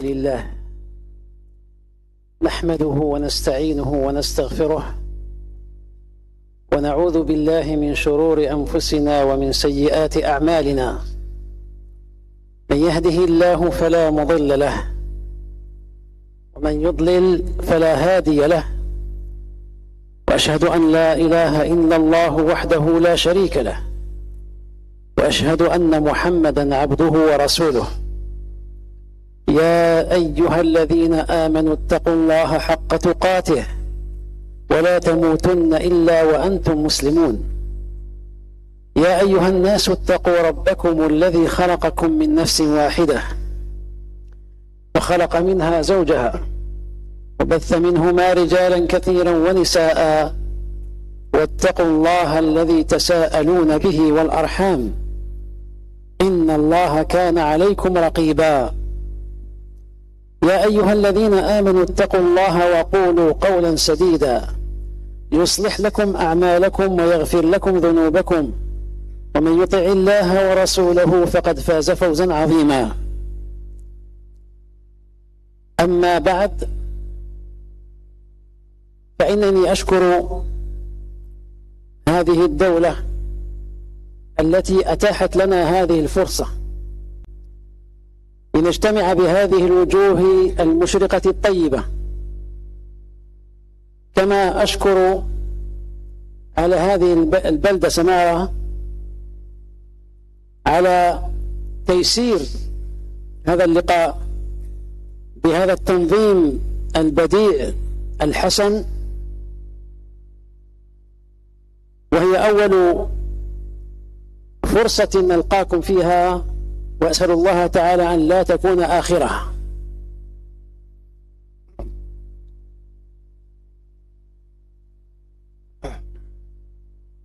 لله نحمده ونستعينه ونستغفره ونعوذ بالله من شرور أنفسنا ومن سيئات أعمالنا. من يهده الله فلا مضل له ومن يضلل فلا هادي له، وأشهد أن لا إله إلا الله وحده لا شريك له، وأشهد أن محمدا عبده ورسوله. يا أيها الذين آمنوا اتقوا الله حق تقاته ولا تموتن إلا وأنتم مسلمون. يا أيها الناس اتقوا ربكم الذي خلقكم من نفس واحدة وخلق منها زوجها وبث منهما رجالا كثيرا ونساء، واتقوا الله الذي تساءلون به والأرحام إن الله كان عليكم رقيبا. يا أيها الذين آمنوا اتقوا الله وقولوا قولا سديدا يصلح لكم أعمالكم ويغفر لكم ذنوبكم، ومن يطع الله ورسوله فقد فاز فوزا عظيما. أما بعد، فإنني أشكر هذه الدولة التي أتاحت لنا هذه الفرصة لنجتمع بهذه الوجوه المشرقة الطيبة، كما أشكر على هذه البلدة سمارة على تيسير هذا اللقاء بهذا التنظيم البديع الحسن، وهي أول فرصة نلقاكم فيها، وأسأل الله تعالى أن لا تكون آخرة.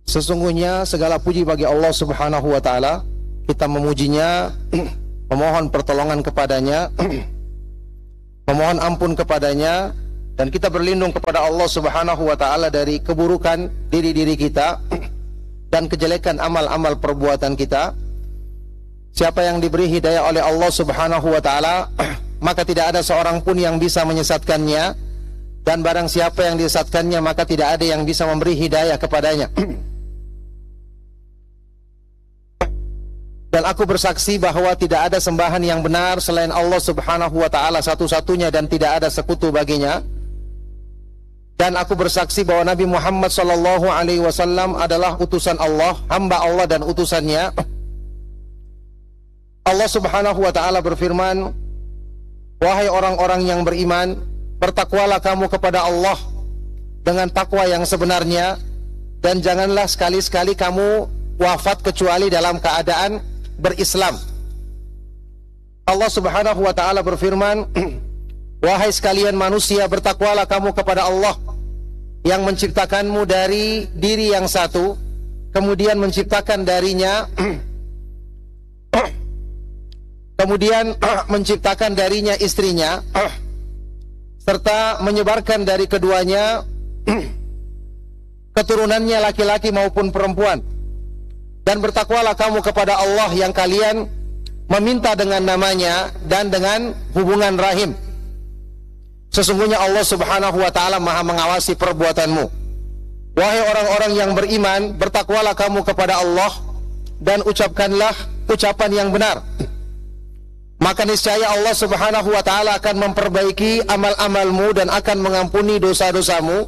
Sesungguhnya segala puji bagi Allah Subhanahu wa Ta'ala. Kita memujinya, memohon pertolongan kepadanya, memohon ampun kepadanya, dan kita berlindung kepada Allah Subhanahu wa Ta'ala dari keburukan diri-diri kita dan kejelekan amal-amal perbuatan kita. Siapa yang diberi hidayah oleh Allah Subhanahu wa Ta'ala, maka tidak ada seorang pun yang bisa menyesatkannya, dan barang siapa yang disesatkannya, maka tidak ada yang bisa memberi hidayah kepadanya. Dan aku bersaksi bahwa tidak ada sembahan yang benar selain Allah Subhanahu wa Ta'ala satu-satunya, dan tidak ada sekutu baginya. Dan aku bersaksi bahwa Nabi Muhammad sallallahu alaihi wasallam adalah utusan Allah, hamba Allah dan utusannya. Allah Subhanahu wa Ta'ala berfirman, wahai orang-orang yang beriman, bertakwalah kamu kepada Allah dengan takwa yang sebenarnya, dan janganlah sekali-sekali kamu wafat kecuali dalam keadaan berislam. Allah Subhanahu wa Ta'ala berfirman, wahai sekalian manusia, bertakwalah kamu kepada Allah yang menciptakanmu dari diri yang satu, kemudian menciptakan darinya menciptakan darinya istrinya, serta menyebarkan dari keduanya keturunannya laki-laki maupun perempuan. Dan bertakwalah kamu kepada Allah yang kalian meminta dengan namanya dan dengan hubungan rahim. Sesungguhnya Allah Subhanahu wa Ta'ala Maha mengawasi perbuatanmu. Wahai orang-orang yang beriman, bertakwalah kamu kepada Allah dan ucapkanlah ucapan yang benar. Maka niscaya Allah Subhanahu wa Ta'ala akan memperbaiki amal-amalmu dan akan mengampuni dosa-dosamu.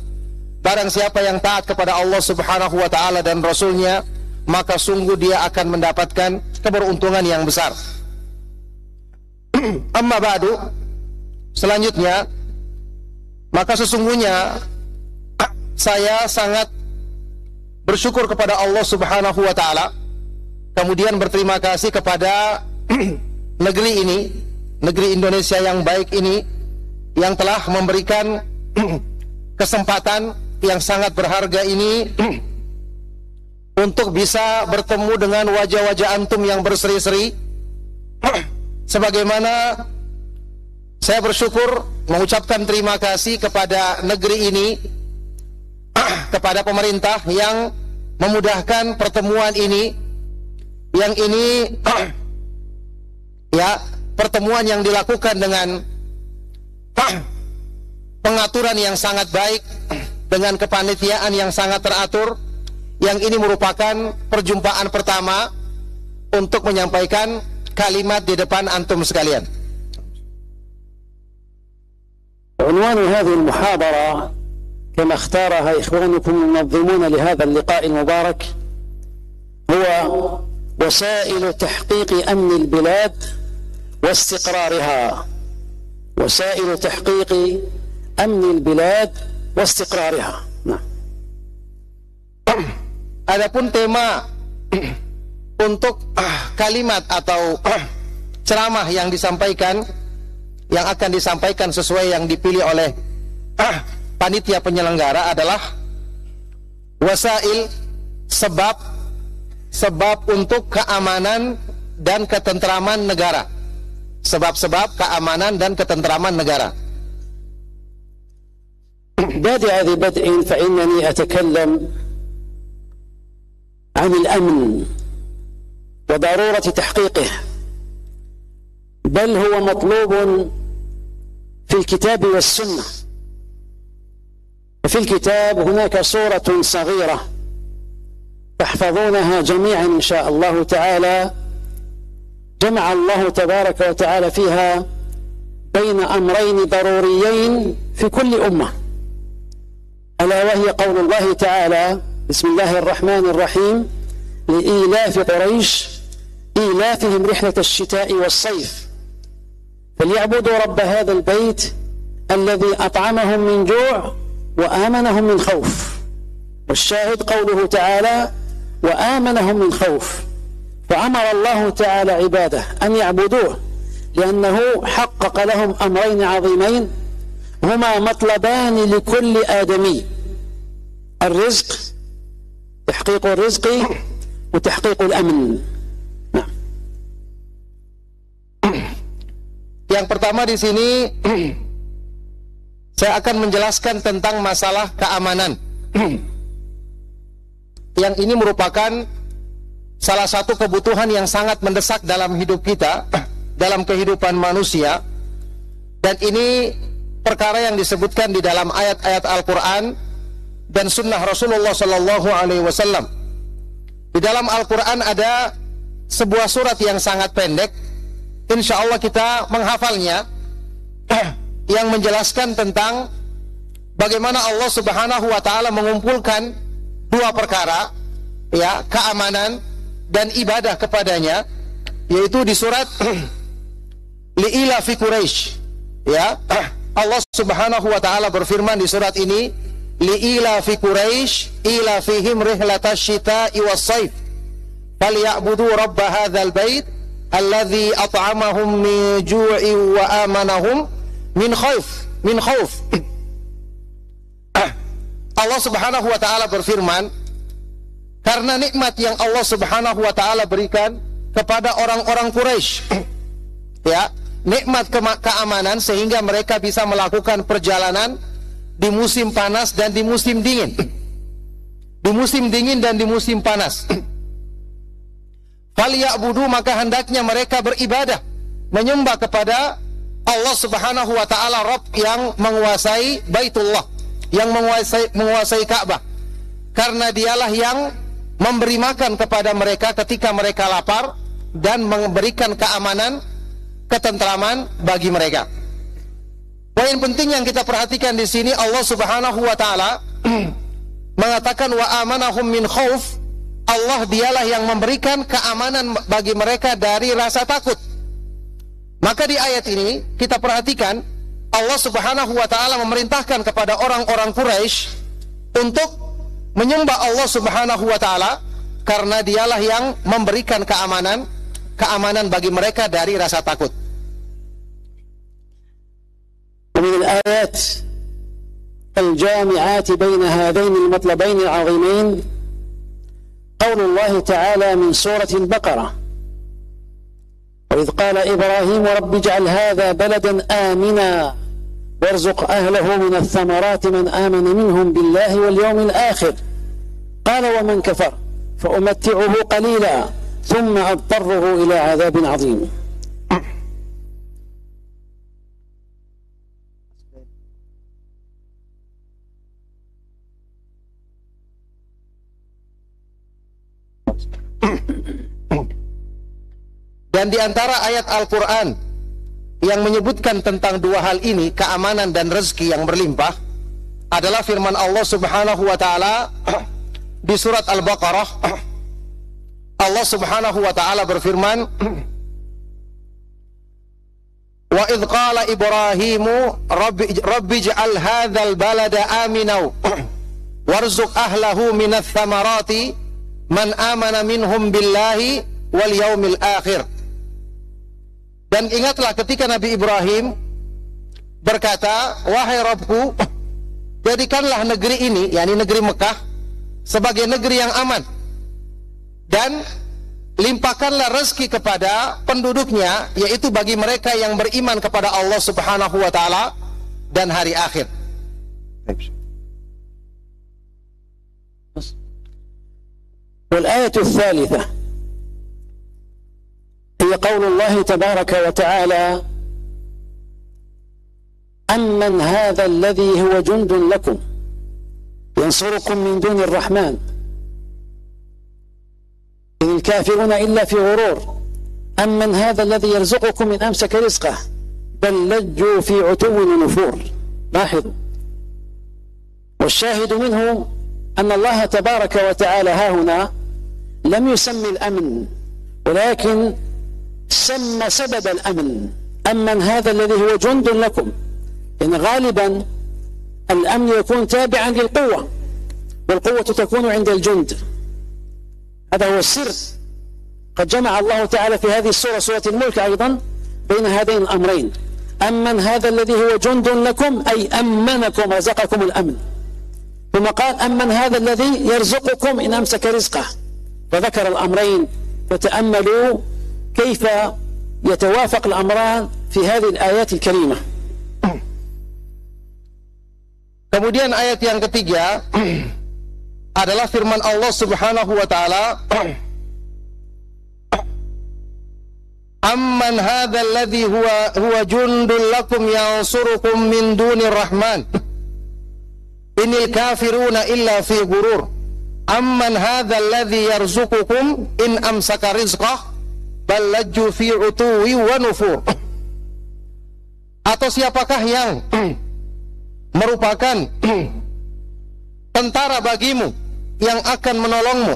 Barang siapa yang taat kepada Allah Subhanahu wa Ta'ala dan Rasulnya, maka sungguh dia akan mendapatkan keberuntungan yang besar. Amma ba'du, selanjutnya, maka sesungguhnya saya sangat bersyukur kepada Allah Subhanahu wa Ta'ala, kemudian berterima kasih kepada negeri ini, negeri Indonesia yang baik ini, yang telah memberikan kesempatan yang sangat berharga ini untuk bisa bertemu dengan wajah-wajah antum yang berseri-seri. Sebagaimana saya bersyukur mengucapkan terima kasih kepada negeri ini, kepada pemerintah yang memudahkan pertemuan ini, yang ini ya pertemuan yang dilakukan dengan pengaturan yang sangat baik, dengan kepanitiaan yang sangat teratur, yang ini merupakan perjumpaan pertama untuk menyampaikan kalimat di depan antum sekalian. عنوان هذه المحاضرة كما اختارها إخوانكم المنظمون لهذا اللقاء المبارك هو وسائل تحقيق أمن البلاد واستقرارها. وسائل تحقيق أمن البلاد واستقرارها. نعم. Adapun tema untuk kalimat atau ceramah yang disampaikan, yang akan disampaikan sesuai yang dipilih oleh panitia penyelenggara adalah wasail, sebab untuk keamanan dan ketentraman negara. Sebab-sebab keamanan dan ketentraman negara. بادئ ببدء فإنني أتكلم عن الأمن وضرورة تحقيقه، بل هو مطلوب في الكتاب والسنة. وفي الكتاب هناك سورة صغيرة تحفظونها جميعا إن شاء الله تعالى، جمع الله تبارك وتعالى فيها بين أمرين ضروريين في كل أمة، ألا وهي قول الله تعالى: بسم الله الرحمن الرحيم، لإيلاف قريش إيلافهم رحلة الشتاء والصيف فليعبدوا رب هذا البيت الذي أطعمهم من جوع وآمنهم من خوف. والشاهد قوله تعالى: وآمنهم من خوف. فأمر الله تعالى عباده أن يعبدوه لأنه حقق لهم أمرين عظيمين هما مطلبان لكل آدمي: الرزق، تحقيق الرزق، وتحقيق الأمن. نعم. Yang pertama di sini saya akan menjelaskan tentang masalah keamanan. Yang ini merupakan salah satu kebutuhan yang sangat mendesak dalam hidup kita, dalam kehidupan manusia. Dan ini perkara yang disebutkan di dalam ayat-ayat Al-Quran dan sunnah Rasulullah Sallallahu Alaihi Wasallam. Di dalam Al-Quran ada sebuah surat yang sangat pendek, insya Allah kita menghafalnya, yang menjelaskan tentang bagaimana Allah Subhanahu Wa Taala mengumpulkan dua perkara, ya, keamanan dan ibadah kepadanya, yaitu di surat Li'ilafi Quraisy, ya. Allah Subhanahu Wa Taala berfirman di surat ini, Li'ilafi Quraisy ilafihim rihlatash shita'i was-sayf falyabudu rabb hadzal bait alladzi at'amahum min ju'in wa amanahum min khauf. Allah Subhanahu Wa Taala berfirman, karena nikmat yang Allah Subhanahu Wa Taala berikan kepada orang-orang Quraisy, ya, nikmat keamanan sehingga mereka bisa melakukan perjalanan di musim panas dan di musim dingin, di musim dingin dan di musim panas. Falyabudu, maka hendaknya mereka beribadah, menyembah kepada Allah Subhanahu Wa Taala, Rabb yang menguasai Baitullah, yang menguasai Ka'bah, karena dialah yang memberi makan kepada mereka ketika mereka lapar dan memberikan keamanan, ketentraman bagi mereka. Poin penting yang kita perhatikan di sini, Allah Subhanahu Wa Taala mengatakan wa amanahum min khauf. Allah dialah yang memberikan keamanan bagi mereka dari rasa takut. Maka di ayat ini kita perhatikan, Allah Subhanahu Wa Taala memerintahkan kepada orang-orang Quraisy untuk menyembah Allah Subhanahu Wa Taala karena dialah yang memberikan keamanan bagi mereka dari rasa takut. من الآيات الجامعات بين هذين المطلبين العظيمين قول الله تعالى من سورة البقرة: وإذ قال إبراهيم رب اجعل هذا بلدا آمنا وارزق أهله من الثمرات من آمن منهم بالله واليوم الآخر قال ومن كفر فأمتعه قليلا ثم أضطره إلى عذاب عظيم. Dan di antara ayat Al-Quran yang menyebutkan tentang dua hal ini, keamanan dan rezeki yang berlimpah, adalah firman Allah Subhanahu wa taala di surat Al-Baqarah. Allah Subhanahu wa taala berfirman, "Wa idh qala Ibrahimu rabbi ij'al hadzal balada aminau warzuq ahlahu minats tsamarati man amana minhum billahi wal yaumil akhir." Dan ingatlah ketika Nabi Ibrahim berkata, "Wahai Rabbku, jadikanlah negeri ini," yakni negeri Mekah, sebagai negeri yang aman, dan limpahkanlah rezeki kepada penduduknya, yaitu bagi mereka yang beriman kepada Allah Subhanahu wa taala dan hari akhir. والآية الثالثة هي قول الله تبارك وتعالى: أمن هذا الذي هو جند لكم ينصركم من دون الرحمن إن الكافرون إلا في غرور أمن هذا الذي يرزقكم من أمسك رزقه بل لجوا في عتو ونفور. لاحظوا، والشاهد منه أن الله تبارك وتعالى ها هنا لم يسمي الأمن، ولكن سمى سبب الأمن: أمن هذا الذي هو جند لكم. إن غالبا الأمن يكون تابعا للقوة، والقوة تكون عند الجند. هذا هو السر. قد جمع الله تعالى في هذه السورة، سورة الملك أيضا، بين هذين الأمرين: أمن هذا الذي هو جند لكم، أي أمنكم رزقكم الأمن، ثم قال أمن هذا الذي يرزقكم إن أمسك رزقه، فذكر الأمرين. فتأملوا كيف يتوافق الأمران في هذه الآيات الكريمة. Kemudian ayat yang ketiga adalah firman Allah Subhanahu wa taala, "Amman hadzal ladzi huwa jundul lakum yansurukum min dunir rahman inil kafiruna illa fi ghurur amman hadzal ladzi yarzuqukum in amsaka rizqah bal lajju fi utuwi wa nufur." Atau siapakah yang merupakan tentara bagimu yang akan menolongmu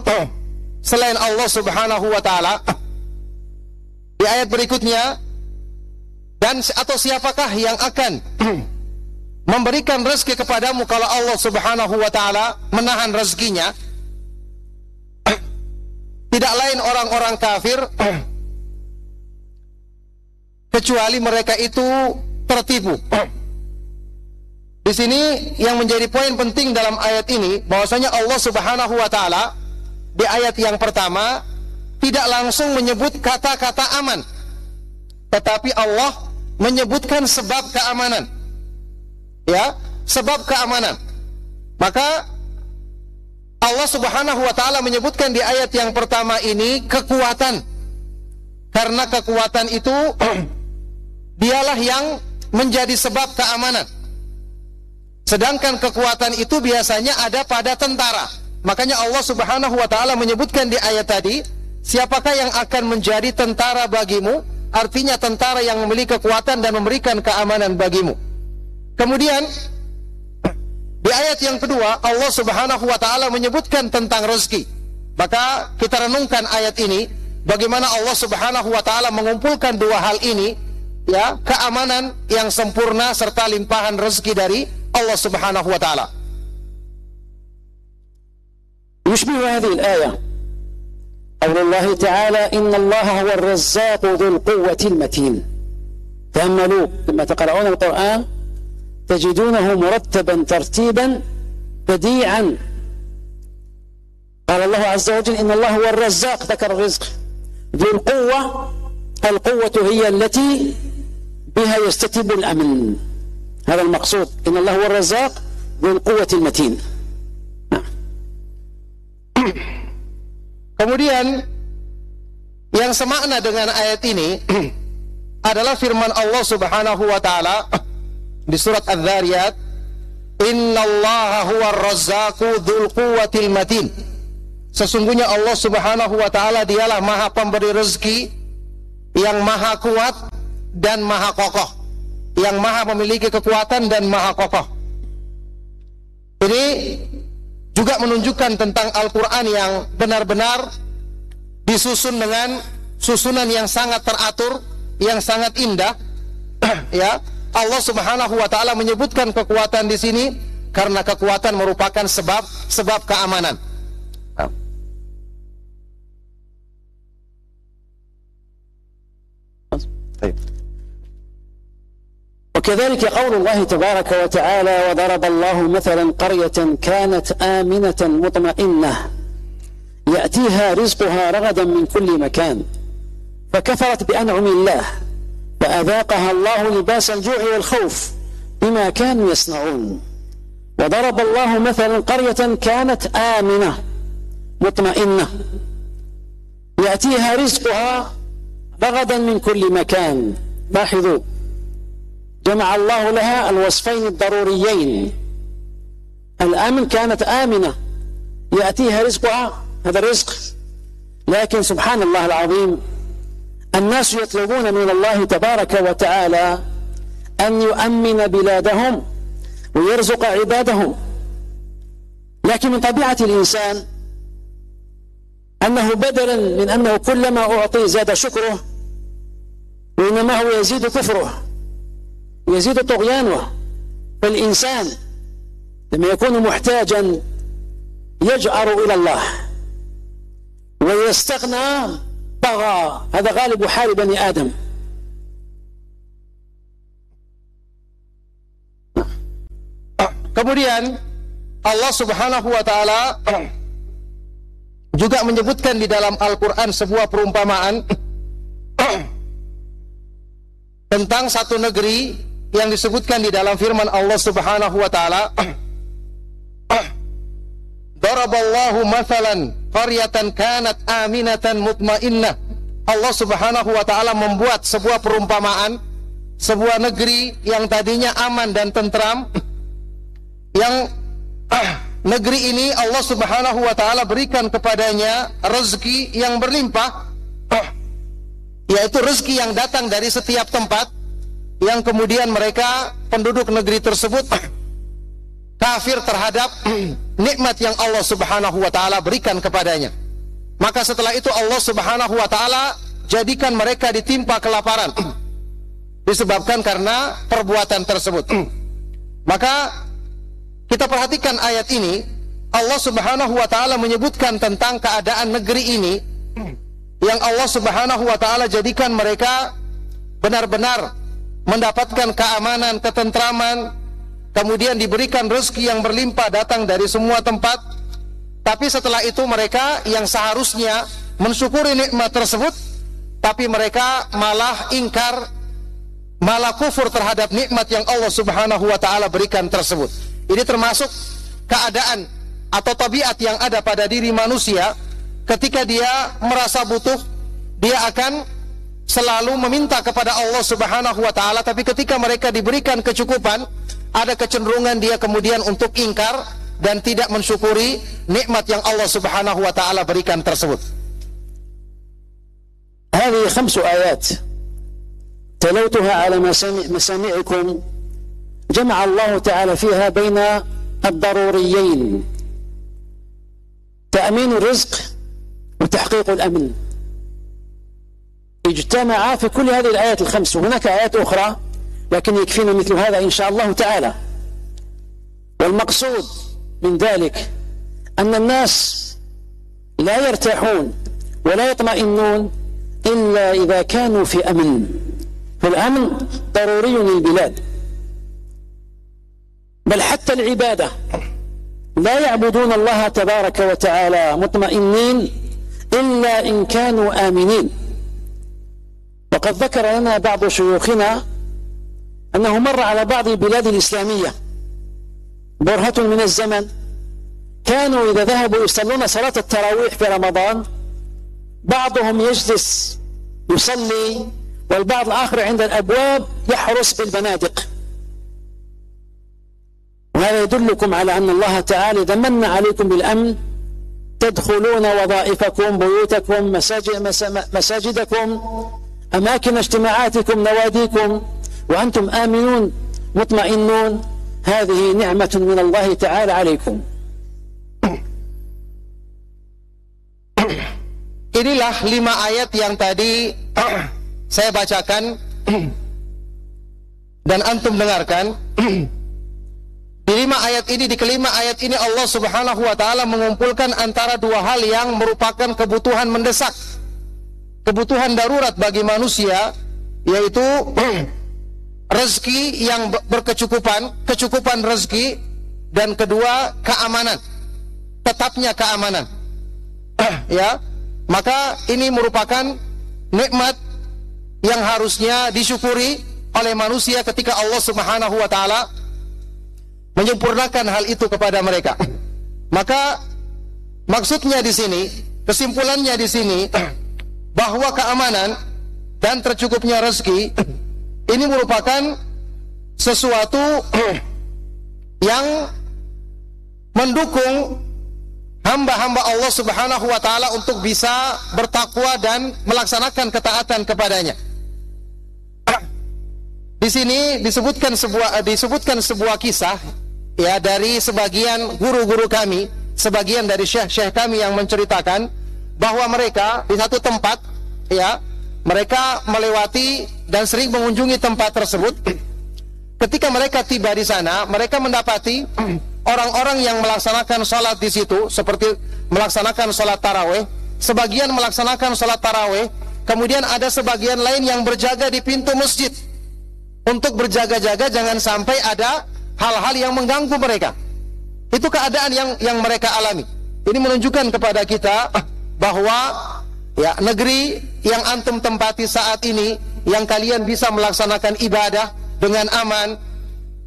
selain Allah Subhanahu wa taala? Di ayat berikutnya, dan atau siapakah yang akan memberikan rezeki kepadamu kalau Allah Subhanahu wa taala menahan rezekinya? Tidak lain orang-orang kafir, kecuali mereka itu tertipu. Di sini yang menjadi poin penting dalam ayat ini, bahwasanya Allah Subhanahu wa taala di ayat yang pertama tidak langsung menyebut kata-kata aman, tetapi Allah menyebutkan sebab keamanan. Ya, sebab keamanan. Maka Allah Subhanahu wa taala menyebutkan di ayat yang pertama ini kekuatan. Karena kekuatan itu dialah yang menjadi sebab keamanan. Sedangkan kekuatan itu biasanya ada pada tentara. Makanya Allah Subhanahu wa taala menyebutkan di ayat tadi, siapakah yang akan menjadi tentara bagimu? Artinya tentara yang memiliki kekuatan dan memberikan keamanan bagimu. Kemudian di ayat yang kedua, Allah Subhanahu wa taala menyebutkan tentang rezeki. Maka kita renungkan ayat ini, bagaimana Allah Subhanahu wa taala mengumpulkan dua hal ini, ya, keamanan yang sempurna serta limpahan rezeki dari Allah Subhanahu wa taala. يشبه هذه الآية قول الله تعالى: إن الله هو الرزاق ذو القوة المتين. تأملوا لما تقرؤون القرآن تجدونه مرتبا ترتيبا بديعا. قال الله عز وجل: إن الله هو الرزاق، ذكر الرزق. ذو القوة، القوة هي التي بها يستتب الأمن. هذا المقصود، إن الله هو الرزاق ذو القوة المتين. Kemudian yang semakna dengan ayat ini adalah firman Allah Subhanahu wa taala di surat Az-Zariyat, "Innallaha huwar razzaqu dzul quwwatil matin." Sesungguhnya Allah Subhanahu wa taala dialah Maha pemberi rezeki yang maha kuat dan maha kokoh, yang maha memiliki kekuatan dan maha kokoh. Ini juga menunjukkan tentang Al-Quran yang benar-benar disusun dengan susunan yang sangat teratur, yang sangat indah. Ya, Allah Subhanahu wa taala menyebutkan kekuatan di sini karena kekuatan merupakan sebab keamanan. وكذلك قول الله تبارك وتعالى وضرب الله مثلا قرية كانت آمنة مطمئنة يأتيها رزقها رغدا من كل مكان فكفرت بأنعم الله فأذاقها الله لباس الجوع والخوف بما كانوا يصنعون وضرب الله مثلا قرية كانت آمنة مطمئنة يأتيها رزقها رغدا من كل مكان. لاحظوا جمع الله لها الوصفين الضروريين. الأمن كانت آمنة يأتيها رزقها، هذا الرزق، لكن سبحان الله العظيم الناس يطلبون من الله تبارك وتعالى أن يؤمن بلادهم ويرزق عبادهم، لكن من طبيعة الإنسان أنه بدلا من أنه كلما أعطي زاد شكره، وإنما هو يزيد كفره ويزيد طغيانه. فالإنسان لما يكون محتاجا يجأر إلى الله ويستغنى طغى. هذا غالب حال بني آدم. Kemudian Allah Subhanahu wa taala juga menyebutkan di dalam Al-Qur'an sebuah perumpamaan tentang satu negeri yang disebutkan di dalam firman Allah Subhanahu wa taala, Daraballahu mathalan qaryatan kanat aminatan mutmainnah. Allah Subhanahu wa taala membuat sebuah perumpamaan sebuah negeri yang tadinya aman dan tentram, yang negeri ini Allah Subhanahu wa taala berikan kepadanya rezeki yang berlimpah, yaitu rezeki yang datang dari setiap tempat, yang kemudian mereka penduduk negeri tersebut kafir terhadap nikmat yang Allah Subhanahu wa taala berikan kepadanya. Maka setelah itu Allah Subhanahu wa taala jadikan mereka ditimpa kelaparan disebabkan karena perbuatan tersebut. Maka kita perhatikan ayat ini, Allah Subhanahu wa taala menyebutkan tentang keadaan negeri ini yang Allah Subhanahu wa taala jadikan mereka benar-benar mendapatkan keamanan, ketentraman, kemudian diberikan rezeki yang berlimpah datang dari semua tempat. Tapi setelah itu mereka yang seharusnya mensyukuri nikmat tersebut, tapi mereka malah ingkar, malah kufur terhadap nikmat yang Allah Subhanahu wa taala berikan tersebut. Ini termasuk keadaan atau tabiat yang ada pada diri manusia. Ketika dia merasa butuh, dia akan selalu meminta kepada Allah Subhanahu wa taala, tapi ketika mereka diberikan kecukupan, ada kecenderungan dia kemudian untuk ingkar dan tidak mensyukuri nikmat yang Allah Subhanahu wa taala berikan tersebut. هذه 5 آيات تلوتها على مسامعكم جمع الله تعالى فيها بين الضروريين، تأمين الرزق وتحقيق الأمن، اجتمعا في كل هذه الآيات ال5. وهناك آيات أخرى لكن يكفينا مثل هذا إن شاء الله تعالى. والمقصود من ذلك أن الناس لا يرتاحون ولا يطمئنون إلا إذا كانوا في أمن، فالأمن ضروري للبلاد. بل حتى العبادة لا يعبدون الله تبارك وتعالى مطمئنين إلا إن كانوا آمنين. وقد ذكر لنا بعض شيوخنا أنه مر على بعض البلاد الإسلامية برهة من الزمن، كانوا إذا ذهبوا يصلون صلاة التراويح في رمضان بعضهم يجلس يصلي والبعض الآخر عند الأبواب يحرس بالبنادق. وهذا يدلكم على أن الله تعالى إذا من عليكم بالأمن تدخلون وظائفكم، بيوتكم، مساجدكم أماكن اجتماعاتكم نواديكم وأنتم آمنون مطمئنون هذه نعمة من الله تعالى عليكم. Inilah 5 ayat yang tadi saya bacakan dan antum dengarkan. Di 5 ayat ini, di kelima ayat ini Allah Subhanahu wa taala mengumpulkan antara 2 hal yang merupakan kebutuhan mendesak, kebutuhan darurat bagi manusia, yaitu rezeki yang berkecukupan, kecukupan rezeki, dan kedua keamanan, tetapnya keamanan. Ya, maka ini merupakan nikmat yang harusnya disyukuri oleh manusia ketika Allah Subhanahu wa taala menyempurnakan hal itu kepada mereka. Maka maksudnya di sini, kesimpulannya di sini, bahwa keamanan dan tercukupnya rezeki ini merupakan sesuatu yang mendukung hamba-hamba Allah Subhanahu wa taala untuk bisa bertakwa dan melaksanakan ketaatan kepadanya. Di sini disebutkan sebuah kisah, ya, dari sebagian guru-guru kami, sebagian dari syekh-syekh kami yang menceritakan bahwa mereka di satu tempat, ya, mereka melewati dan sering mengunjungi tempat tersebut. Ketika mereka tiba di sana, mereka mendapati orang-orang yang melaksanakan sholat di situ, seperti melaksanakan sholat taraweh. Sebagian melaksanakan sholat taraweh, kemudian ada sebagian lain yang berjaga di pintu masjid untuk berjaga-jaga jangan sampai ada hal-hal yang mengganggu mereka. Itu keadaan yang mereka alami. Ini menunjukkan kepada kita bahwa, ya, negeri yang antum tempati saat ini, yang kalian bisa melaksanakan ibadah dengan aman,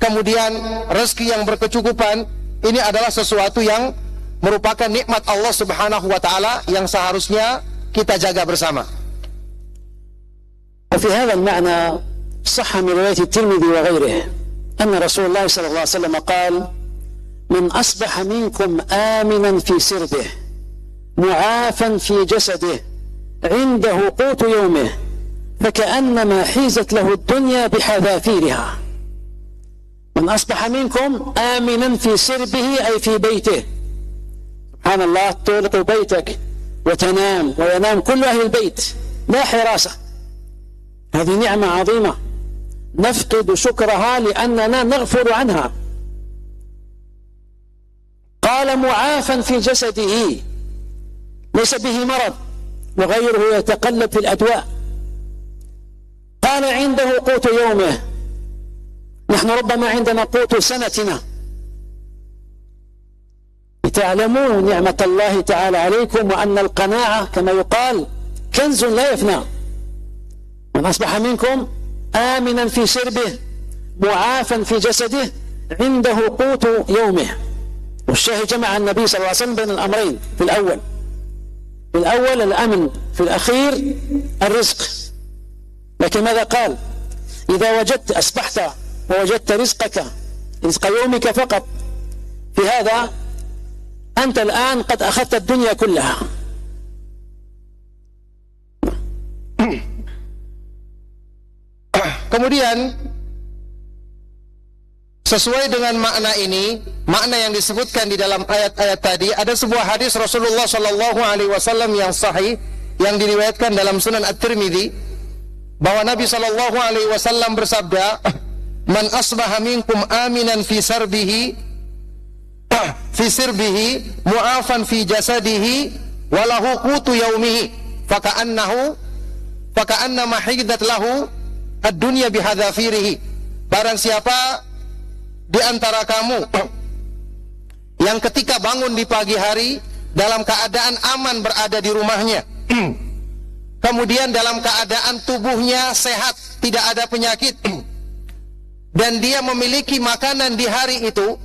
kemudian rezeki yang berkecukupan, ini adalah sesuatu yang merupakan nikmat Allah Subhanahu wa taala yang seharusnya kita jaga bersama. وفي هذا المعنى صح من رواية الترمذي وغيره أن رسول الله صلى الله عليه وسلم قال: من أصبح منكم آمنا في سربه معافا في جسده عنده قوت يومه فكأنما حيزت له الدنيا بحذافيرها. من أصبح منكم آمنا في سربه أي في بيته. سبحان الله، تغلق بيتك وتنام وينام كل أهل البيت، لا حراسة. هذه نعمة عظيمة نفقد شكرها لأننا نغفل عنها. قال: معافا في جسده، ليس به مرض وغيره يتقلب في الأدواء. قال: عنده قوت يومه. نحن ربما عندنا قوت سنتنا. لتعلموا نعمة الله تعالى عليكم وأن القناعة كما يقال كنز لا يفنى. من أصبح منكم آمنا في سربه معافا في جسده عنده قوت يومه. والشاهد جمع النبي صلى الله عليه وسلم بين الأمرين. في الأول الأمن، في الأخير الرزق. لكن ماذا قال؟ إذا وجدت، أصبحت ووجدت رزقك، رزق يومك فقط، في هذا أنت الآن قد أخذت الدنيا كلها. Kemudian sesuai dengan makna ini, makna yang disebutkan di dalam ayat-ayat tadi, ada sebuah hadis Rasulullah Shallallahu Alaihi Wasallam yang sahih yang diriwayatkan dalam Sunan At-Tirmidzi, bahwa Nabi Shallallahu Alaihi Wasallam bersabda, "Man asbaha minkum aminan fi sirbihi mu'afan fi jasadihi walahu qutu yaumihi faka'annama hidat lahu ad-dunya bihadzafirihi." Barang siapa di antara kamu yang ketika bangun di pagi hari dalam keadaan aman berada di rumahnya, kemudian dalam keadaan tubuhnya sehat, tidak ada penyakit, dan dia memiliki makanan di hari itu,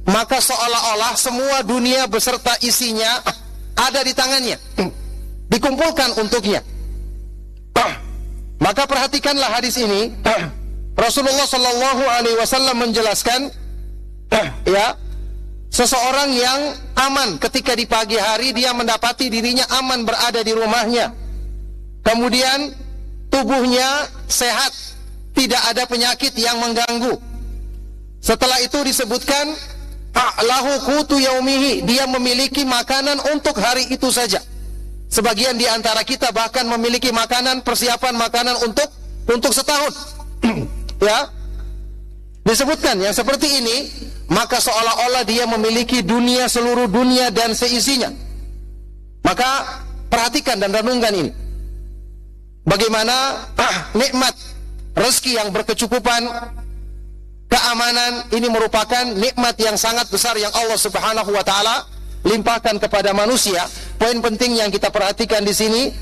maka seolah-olah semua dunia beserta isinya ada di tangannya, dikumpulkan untuknya. Maka perhatikanlah hadis ini. Rasulullah Shallallahu Alaihi Wasallam menjelaskan, ya, seseorang yang aman ketika di pagi hari dia mendapati dirinya aman berada di rumahnya, kemudian tubuhnya sehat, tidak ada penyakit yang mengganggu. Setelah itu disebutkan lahu qutu yaumihi, dia memiliki makanan untuk hari itu saja. Sebagian di antara kita bahkan memiliki makanan, persiapan makanan untuk setahun. Ya. Disebutkan yang seperti ini, maka seolah-olah dia memiliki dunia, seluruh dunia dan seisinya. Maka perhatikan dan renungkan ini. Bagaimana nikmat rezeki yang berkecukupan, keamanan, ini merupakan nikmat yang sangat besar yang Allah Subhanahu wa taala limpahkan kepada manusia. Poin penting yang kita perhatikan di sini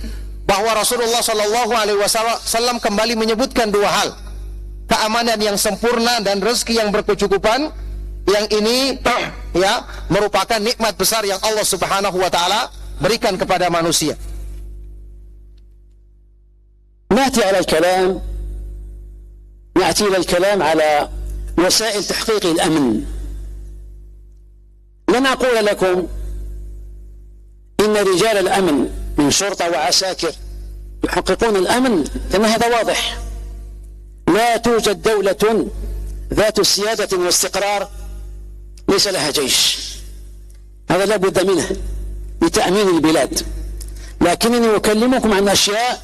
bahwa Rasulullah Shallallahu alaihi wasallam kembali menyebutkan dua hal. Keamanan yang sempurna dan rezeki yang berkecukupan, yang ini ya merupakan nikmat besar yang Allah Subhanahu wa taala berikan kepada manusia. نأتي إلى الكلام على وسائل تحقيق الأمن. لن أقول لكم إن رجال الأمن من شرطة وعساكر يحققون الأمن، لأن هذا واضح. لا توجد دولة ذات سيادة واستقرار ليس لها جيش، هذا لا بد منه لتأمين البلاد. لكنني أكلمكم عن أشياء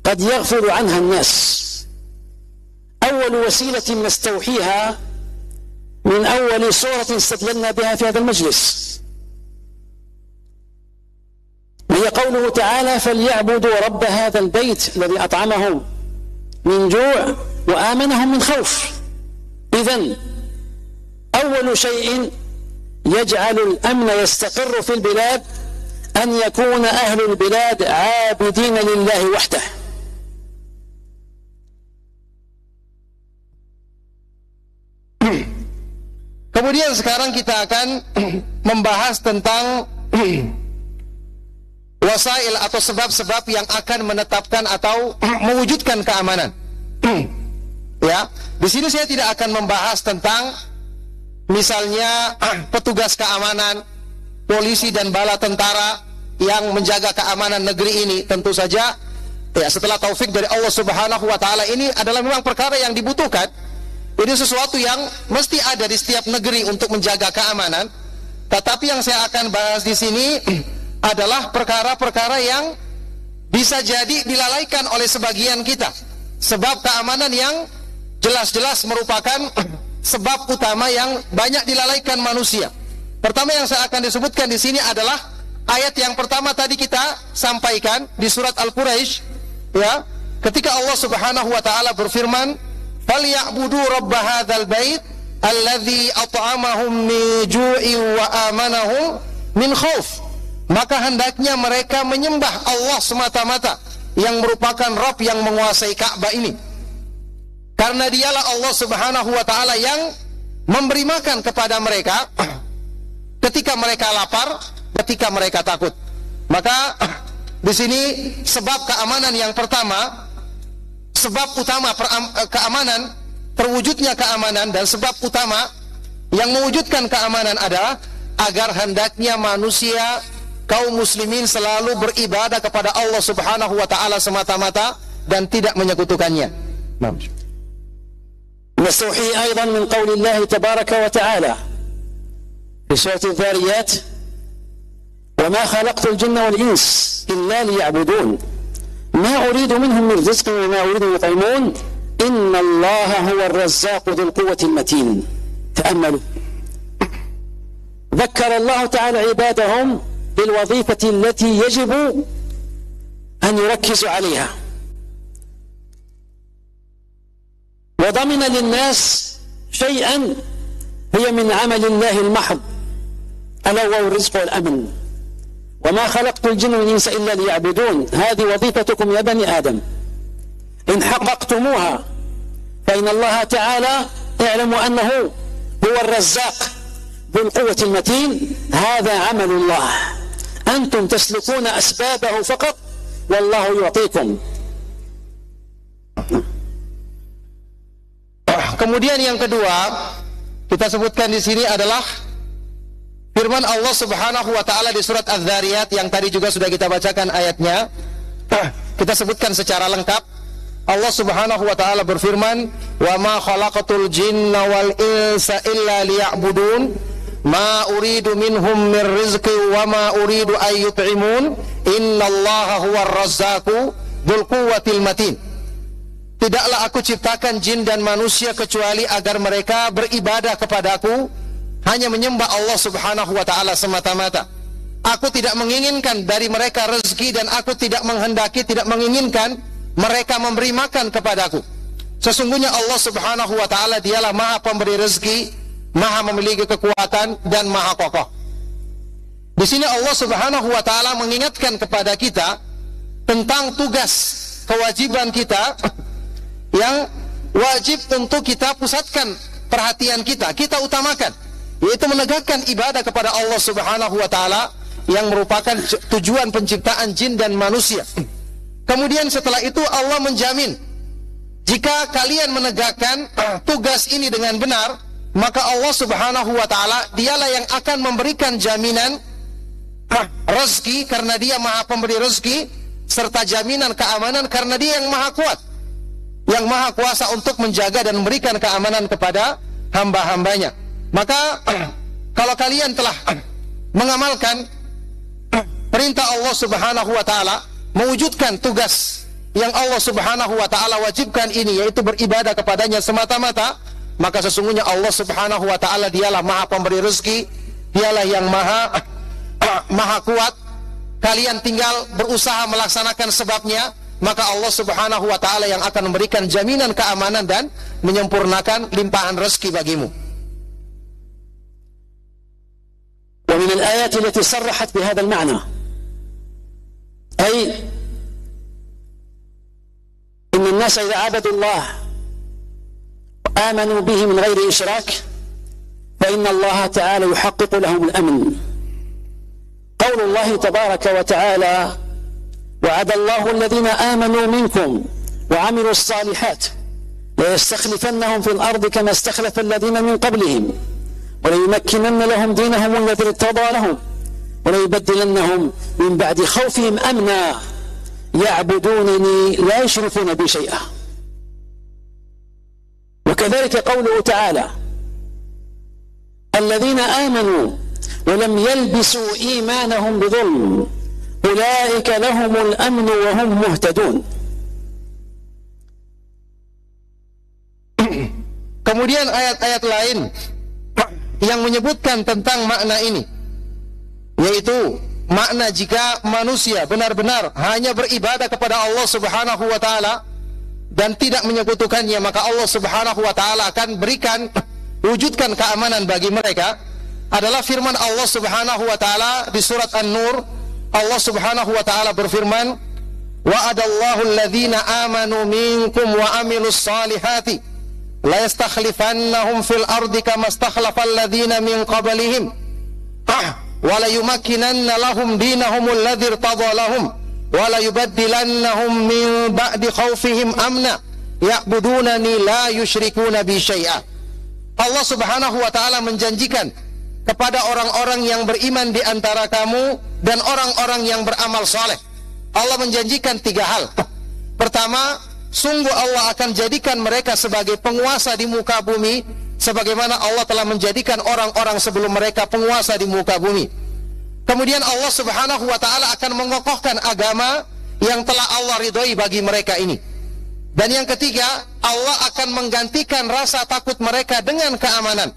قد يغفل عنها الناس. أول وسيلة نستوحيها من أول صورة استدللنا بها في هذا المجلس هي قوله تعالى فليعبدوا رب هذا البيت الذي أطعمهم من جوع وآمنهم من خوف. إذن أول شيء يجعل الأمن يستقر في البلاد أن يكون أهل البلاد عابدين لله وحده. Kemudian sekarang kita akan membahas tentang wasail atau sebab-sebab yang akan menetapkan atau mewujudkan keamanan. Ya, di sini saya tidak akan membahas tentang misalnya petugas keamanan, polisi dan bala tentara yang menjaga keamanan negeri ini. Tentu saja ya setelah taufik dari Allah Subhanahu wa taala, ini adalah memang perkara yang dibutuhkan. Ini sesuatu yang mesti ada di setiap negeri untuk menjaga keamanan. Tetapi yang saya akan bahas di sini adalah perkara-perkara yang bisa jadi dilalaikan oleh sebagian kita. Sebab keamanan yang jelas-jelas merupakan sebab utama yang banyak dilalaikan manusia. Pertama yang saya akan disebutkan di sini adalah ayat yang pertama tadi kita sampaikan di surat Al-Quraisy, ya, ketika Allah Subhanahu wa taala berfirman, "Falyabudu rabb hadzal bait alladzi at'amahum min ju'in wa amanahum min khauf." Maka hendaknya mereka menyembah Allah semata-mata yang merupakan Rabb yang menguasai Ka'bah ini. Karena dialah Allah Subhanahu wa taala yang memberi makan kepada mereka ketika mereka lapar, ketika mereka takut. Maka di sini sebab keamanan yang pertama, sebab utama keamanan, terwujudnya keamanan dan sebab utama yang mewujudkan keamanan adalah agar hendaknya manusia, kaum muslimin selalu beribadah kepada Allah Subhanahu wa taala semata-mata dan tidak menyekutukannya. نستوحي أيضا من قول الله تبارك وتعالى في سورة الذاريات وما خلقت الجن والإنس إلا ليعبدون ما أريد منهم من رزق وما أريد أن يطعمون إن الله هو الرزاق ذو القوة المتين. تأملوا، ذكر الله تعالى عبادهم بالوظيفة التي يجب أن يركزوا عليها، وضمن للناس شيئا هي من عمل الله المحض ألا وهو الرزق والأمن. وما خلقت الجن والإنس إلا ليعبدون، هذه وظيفتكم يا بني آدم، إن حققتموها فإن الله تعالى اعلموا أنه هو الرزاق ذو القوة المتين. هذا عمل الله، أنتم تسلكون أسبابه فقط والله يعطيكم. Kemudian yang kedua kita sebutkan di sini adalah firman Allah Subhanahu wa taala di surat Az-Zariyat yang tadi juga sudah kita bacakan ayatnya. kita sebutkan secara lengkap. Allah Subhanahu wa taala berfirman, "Wa ma khalaqatul jinna wal insa illa liya'budun, ma uridu minhum min rizqi wa ma uridu ay yut'imun, innallaha huwar razzaqu dzul quwwatil matin." Tidaklah aku ciptakan jin dan manusia kecuali agar mereka beribadah kepadaku, hanya menyembah Allah Subhanahu wa taala semata-mata. Aku tidak menginginkan dari mereka rezeki, dan aku tidak menghendaki, tidak menginginkan mereka memberi makan kepadaku. Sesungguhnya Allah Subhanahu wa taala dialah Maha pemberi rezeki, Maha memiliki kekuatan, dan Maha kokoh. Di sini Allah Subhanahu wa taala mengingatkan kepada kita tentang tugas, kewajiban kita yang wajib untuk kita pusatkan perhatian kita utamakan, yaitu menegakkan ibadah kepada Allah Subhanahu wa taala yang merupakan tujuan penciptaan jin dan manusia. Kemudian setelah itu Allah menjamin, jika kalian menegakkan tugas ini dengan benar, maka Allah Subhanahu wa taala dialah yang akan memberikan jaminan rezeki, karena dia Maha pemberi rezeki, serta jaminan keamanan karena dia yang Maha kuat, yang Maha kuasa untuk menjaga dan memberikan keamanan kepada hamba-hambanya. Maka kalau kalian telah mengamalkan perintah Allah Subhanahu wa taala, mewujudkan tugas yang Allah Subhanahu wa taala wajibkan ini, yaitu beribadah kepadanya semata-mata, maka sesungguhnya Allah Subhanahu wa taala dialah Maha pemberi rezeki, dialah yang maha kuat. Kalian tinggal berusaha melaksanakan sebabnya, maka Allah Subhanahu wa taala yang akan memberikan jaminan keamanan dan menyempurnakan limpahan rezeki bagimu. ومن الآيات التي صرحت بهذا المعنى أي إن الناس إذا عبدوا الله وآمنوا به من غير إشراك فإن الله تعالى يحقق لهم الأمن. قول الله تبارك وتعالى: وعد الله الذين آمنوا منكم وعملوا الصالحات ليستخلفنهم في الأرض كما استخلف الذين من قبلهم وليمكنن لهم دينهم الذي ارتضى لهم وليبدلنهم من بعد خوفهم أمنا يعبدونني لا يشركون بي شيئا. وكذلك قوله تعالى: الذين آمنوا ولم يلبسوا إيمانهم بظلم أولئك لهم الأمن وهم مهتدون. Kemudian ayat-ayat lain yang menyebutkan tentang makna ini, yaitu makna jika manusia benar-benar hanya beribadah kepada Allah Subhanahu wa taala dan tidak menyekutukannya, maka Allah Subhanahu wa taala akan berikan, wujudkan keamanan bagi mereka, adalah firman Allah Subhanahu wa taala di surat An-Nur. Allah Subhanahu wa taala berfirman, "Wa'adallahu alladhina amanu minkum wa amilus salihati la yastakhlifannahum fil ardi kama istakhlafal ladzina min qablihim wa la yumakkinanna lahum dinahum alladzi irtadha lahum wa la yubaddilannahum min ba'di khaufihim amna ya'budunani la yusyrikuna bi syai'a." Allah Subhanahu wa taala menjanjikan kepada orang-orang yang beriman di antara kamu dan orang-orang yang beramal saleh. Allah menjanjikan 3 hal. Pertama, sungguh Allah akan jadikan mereka sebagai penguasa di muka bumi, sebagaimana Allah telah menjadikan orang-orang sebelum mereka penguasa di muka bumi. Kemudian Allah Subhanahu wa taala akan mengokohkan agama yang telah Allah ridhoi bagi mereka ini. Dan yang ketiga, Allah akan menggantikan rasa takut mereka dengan keamanan.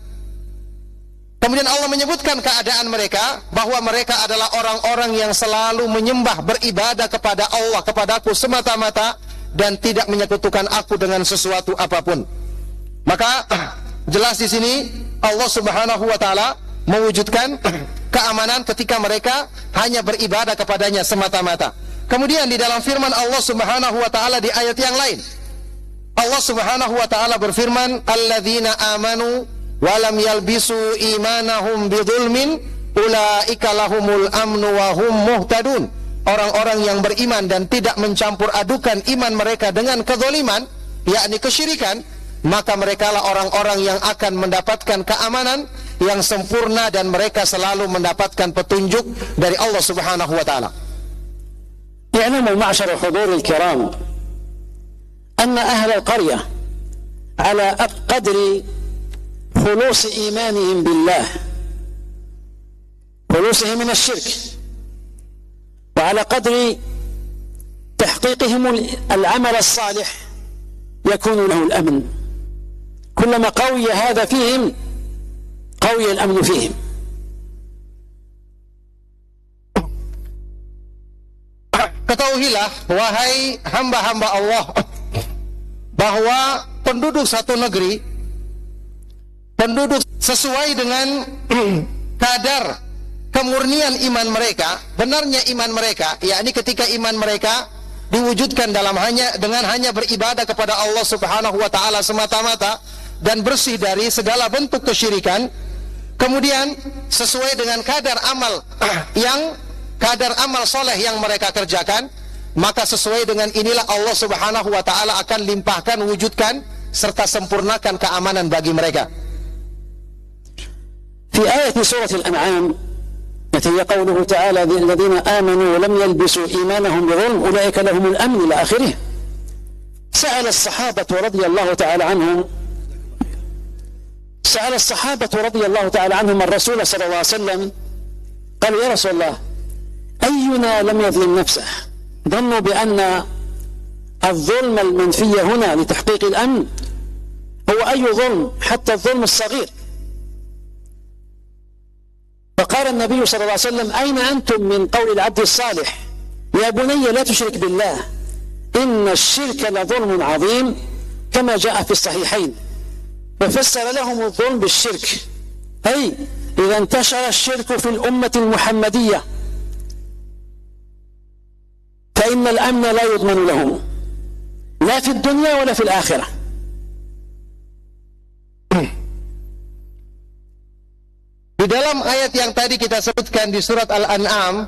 Kemudian Allah menyebutkan keadaan mereka, bahwa mereka adalah orang-orang yang selalu menyembah, beribadah kepada Allah, kepadaku semata-mata, dan tidak menyekutukan aku dengan sesuatu apapun. Maka jelas di sini Allah Subhanahu wa taala mewujudkan keamanan ketika mereka hanya beribadah kepadanya semata-mata. Kemudian di dalam firman Allah Subhanahu wa taala di ayat yang lain, Allah Subhanahu wa taala berfirman, "Alladzina amanu wa lam yalbisu imanahum bidzulmin ulaika lahumul amnu wa hum muhtadun." Orang-orang yang beriman dan tidak mencampur adukan iman mereka dengan kezaliman, yakni kesyirikan, maka merekalah orang-orang yang akan mendapatkan keamanan yang sempurna dan mereka selalu mendapatkan petunjuk dari Allah Subhanahu wa taala. اعلموا معشر الحضور الكرام أن أهل القرية على قدر خلوص إيمانهم بالله، خلوصهم من الشرك، وعلى قدر تحقيقهم العمل الصالح يكون له الأمن. كلما قوي هذا فيهم قوي الأمن فيهم. Ketahuilah, wahai hamba-hamba Allah, bahwa penduduk satu negeri, penduduk sesuai dengan kadar kemurnian iman mereka, benarnya iman mereka, yakni ketika iman mereka diwujudkan dengan hanya beribadah kepada Allah Subhanahu wa taala semata-mata dan bersih dari segala bentuk kesyirikan, kemudian sesuai dengan kadar amal soleh yang mereka kerjakan, maka sesuai dengan inilah Allah Subhanahu wa taala akan limpahkan, wujudkan serta sempurnakan keamanan bagi mereka. Fi ayat surah Al-An'am التي هي قوله تعالى الذين آمنوا ولم يلبسوا إيمانهم بظلم أولئك لهم الأمن إلى آخره. سأل الصحابة رضي الله تعالى عنهم الرسول صلى الله عليه وسلم، قالوا يا رسول الله أينا لم يظلم نفسه؟ ظنوا بأن الظلم المنفي هنا لتحقيق الأمن هو أي ظلم، حتى الظلم الصغير. فقال النبي صلى الله عليه وسلم أين أنتم من قول العبد الصالح يا بني لا تشرك بالله إن الشرك لظلم عظيم كما جاء في الصحيحين. وفسر لهم الظلم بالشرك، أي إذا انتشر الشرك في الأمة المحمدية فإن الأمن لا يضمن لهم لا في الدنيا ولا في الآخرة. Di dalam ayat yang tadi kita sebutkan di surat Al-An'am,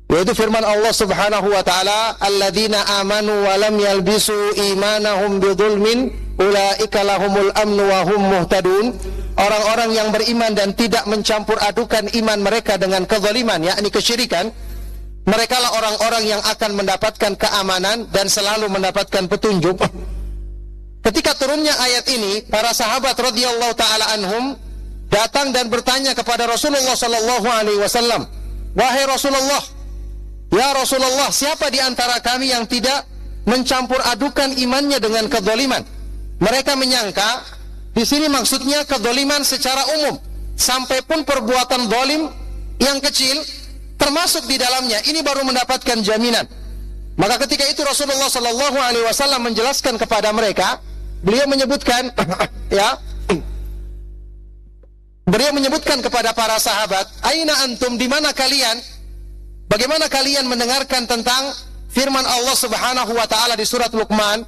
yaitu firman Allah Subhanahu wa taala, alladzina amanu wa lam yalbisu imanahum bidzulmin ulaika lahumul amnu wa hum muhtadun. Orang-orang yang beriman dan tidak mencampur adukan iman mereka dengan kezaliman, yakni kesyirikan, mereka lah orang-orang yang akan mendapatkan keamanan dan selalu mendapatkan petunjuk. Ketika turunnya ayat ini, para sahabat radhiyallahu taala anhum datang dan bertanya kepada Rasulullah sallallahu alaihi wasallam, wahai Rasulullah, ya Rasulullah, siapa di antara kami yang tidak mencampur adukan imannya dengan kezaliman? Mereka menyangka di sini maksudnya kezaliman secara umum, sampai pun perbuatan zalim yang kecil termasuk di dalamnya, ini baru mendapatkan jaminan. Maka ketika itu Rasulullah sallallahu alaihi wasallam menjelaskan kepada mereka, beliau menyebutkan beliau menyebutkan kepada para sahabat, aina antum, di mana kalian? Bagaimana kalian mendengarkan tentang firman Allah Subhanahu wa taala di surat Luqman,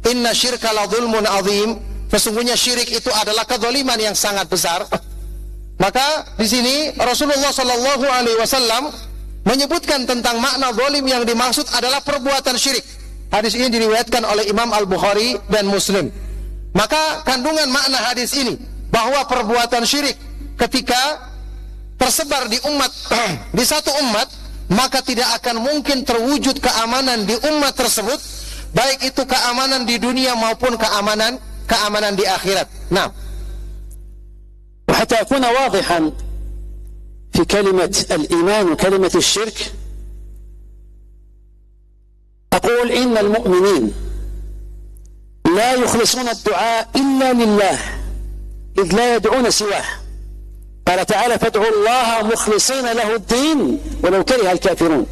inna syirka la dzulmun azim, sesungguhnya syirik itu adalah kezaliman yang sangat besar. Maka di sini Rasulullah sallallahu alaihi wasallam menyebutkan tentang makna zalim yang dimaksud adalah perbuatan syirik. Hadis ini diriwayatkan oleh Imam Al-Bukhari dan Muslim. Maka kandungan makna hadis ini bahwa perbuatan syirik ketika tersebar di umat di satu umat, maka tidak akan mungkin terwujud keamanan di umat tersebut, baik itu keamanan di dunia maupun keamanan di akhirat. Nah, وحتى أكون واضحا في كلمة الإيمان وكلمة الشرك، أقول إن المؤمنين لا يخلصون الدعاء إلا لله إذ لا يدعون سواه. قال تعالى فادعوا الله مخلصين له الدين ولو كره الكافرون.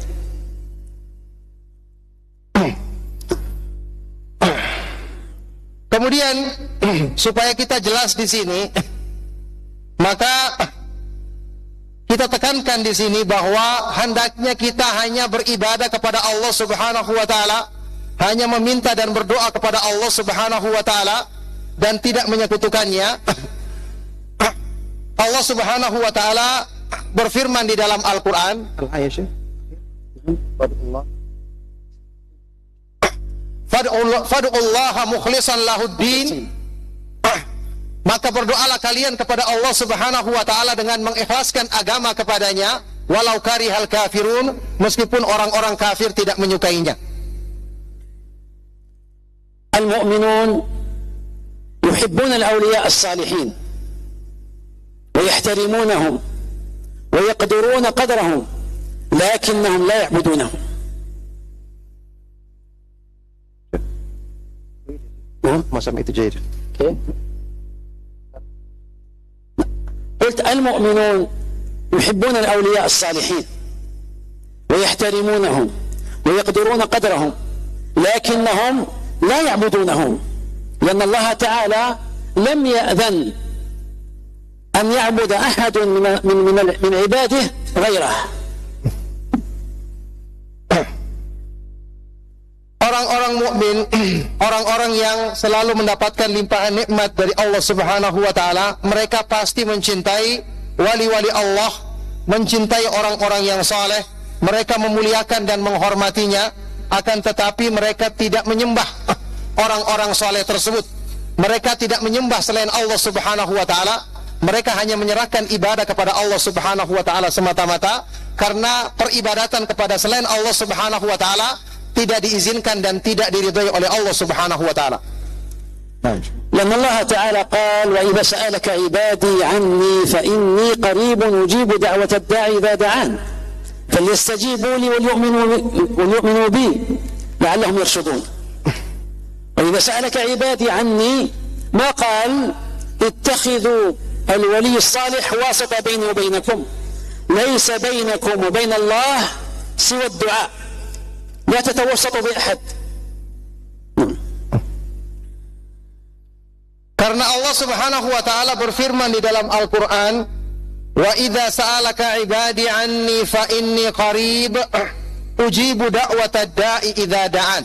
Kemudian supaya kita jelas di sini, maka kita tekankan di sini bahwa hendaknya kita hanya beribadah kepada Allah Subhanahu wa taala, hanya meminta dan berdoa kepada Allah Subhanahu wa taala dan tidak menyekutukannya. Allah Subhanahu wa taala berfirman di dalam Al-Qur'an, Fad'ullaha mukhlishan lahuddin, maka berdoalah kalian kepada Allah Subhanahu wa taala dengan mengikhlaskan agama kepadanya, walau karihal kafirun, meskipun orang-orang kafir tidak menyukainya. المؤمنون يحبون الأولياء الصالحين ويحترمونهم ويقدرون قدرهم لكنهم لا يعبدونهم. قلت المؤمنون يحبون الأولياء الصالحين ويحترمونهم ويقدرون قدرهم لكنهم لا يعبدونهم، لأن الله تعالى لم يأذن أن يعبد أحد من عباده غيره. Orang-orang mukmin, orang-orang yang selalu mendapatkan limpahan nikmat dari Allah Subhanahu wa taala, mereka pasti mencintai wali-wali Allah, mencintai orang-orang yang saleh, mereka memuliakan dan menghormatinya, akan tetapi mereka tidak menyembah orang-orang saleh tersebut. Mereka tidak menyembah selain Allah Subhanahu wa taala. Mereka hanya menyerahkan ibadah kepada Allah Subhanahu wa taala semata-mata, karena peribadatan kepada selain Allah Subhanahu wa taala tidak diizinkan dan tidak diridhai oleh Allah Subhanahu wa taala. لأن الله تعالى قال: وإذا سألك عبادي عني فإني قريب أجيب دعوة الداعي إذا دعان فليستجيبوا لي وليؤمنوا بي لعلهم يرشدون. وإذا سألك عبادي عني ما قال اتخذوا الولي الصالح واسطة بيني وبينكم، ليس بينكم وبين الله سوى الدعاء، لا تتوسطوا بأحد. Karena Allah Subhanahu wa taala berfirman di dalam Al-Qur'an, "Wa idza sa'alaka 'ibadi 'anni fa inni qarib ujibu da'watad da'i idza da'an."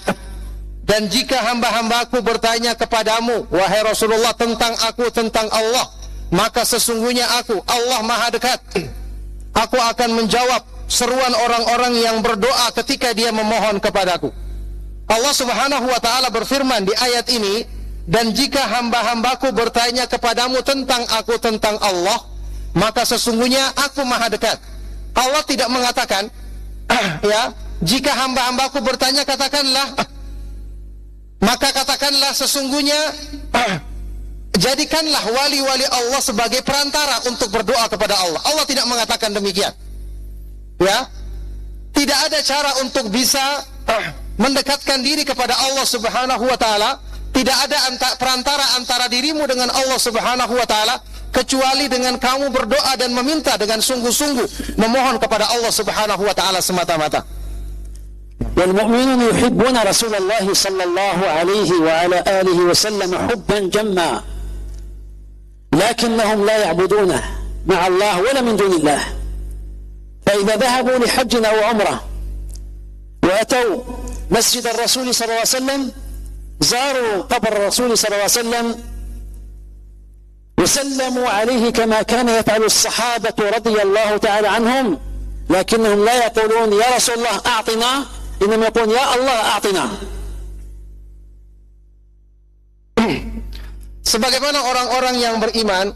Dan jika hamba-hambaku bertanya kepadamu, wahai Rasulullah, tentang aku, tentang Allah, maka sesungguhnya aku, Allah Maha dekat. Aku akan menjawab seruan orang-orang yang berdoa ketika dia memohon kepadaku. Allah Subhanahu wa taala berfirman di ayat ini, dan jika hamba-hambaku bertanya kepadamu tentang aku, tentang Allah, maka sesungguhnya aku Maha dekat. Allah tidak mengatakan ya, jika hamba-hambaku bertanya katakanlah, maka katakanlah sesungguhnya jadikanlah wali-wali Allah sebagai perantara untuk berdoa kepada Allah. Allah tidak mengatakan demikian. Ya, tidak ada cara untuk bisa mendekatkan diri kepada Allah Subhanahu wa taala. Tidak ada perantara antara dirimu dengan Allah Subhanahu wa taala kecuali dengan kamu berdoa dan meminta dengan sungguh-sungguh, memohon kepada Allah Subhanahu wa taala semata-mata. Wal mu'minun yuhibbuna Rasulullah sallallahu alaihi wa ala alihi wa sallam hubban jamma, lakinnahum la ya'budunah ma'a Allah wala min dunillah. Fa idza dhahabu li hajjin aw umrah wa ataw masjid ar-rasul sallallahu alaihi wasallam زاروا قبر الرسول صلى الله عليه وسلم وسلموا عليه كما كان يفعل الصحابة رضي الله تعالى عنهم، لكنهم لا يقولون يا رسول الله أعطنا، إنما يقولون يا الله أعطنا. Sebagaimana orang-orang yang beriman,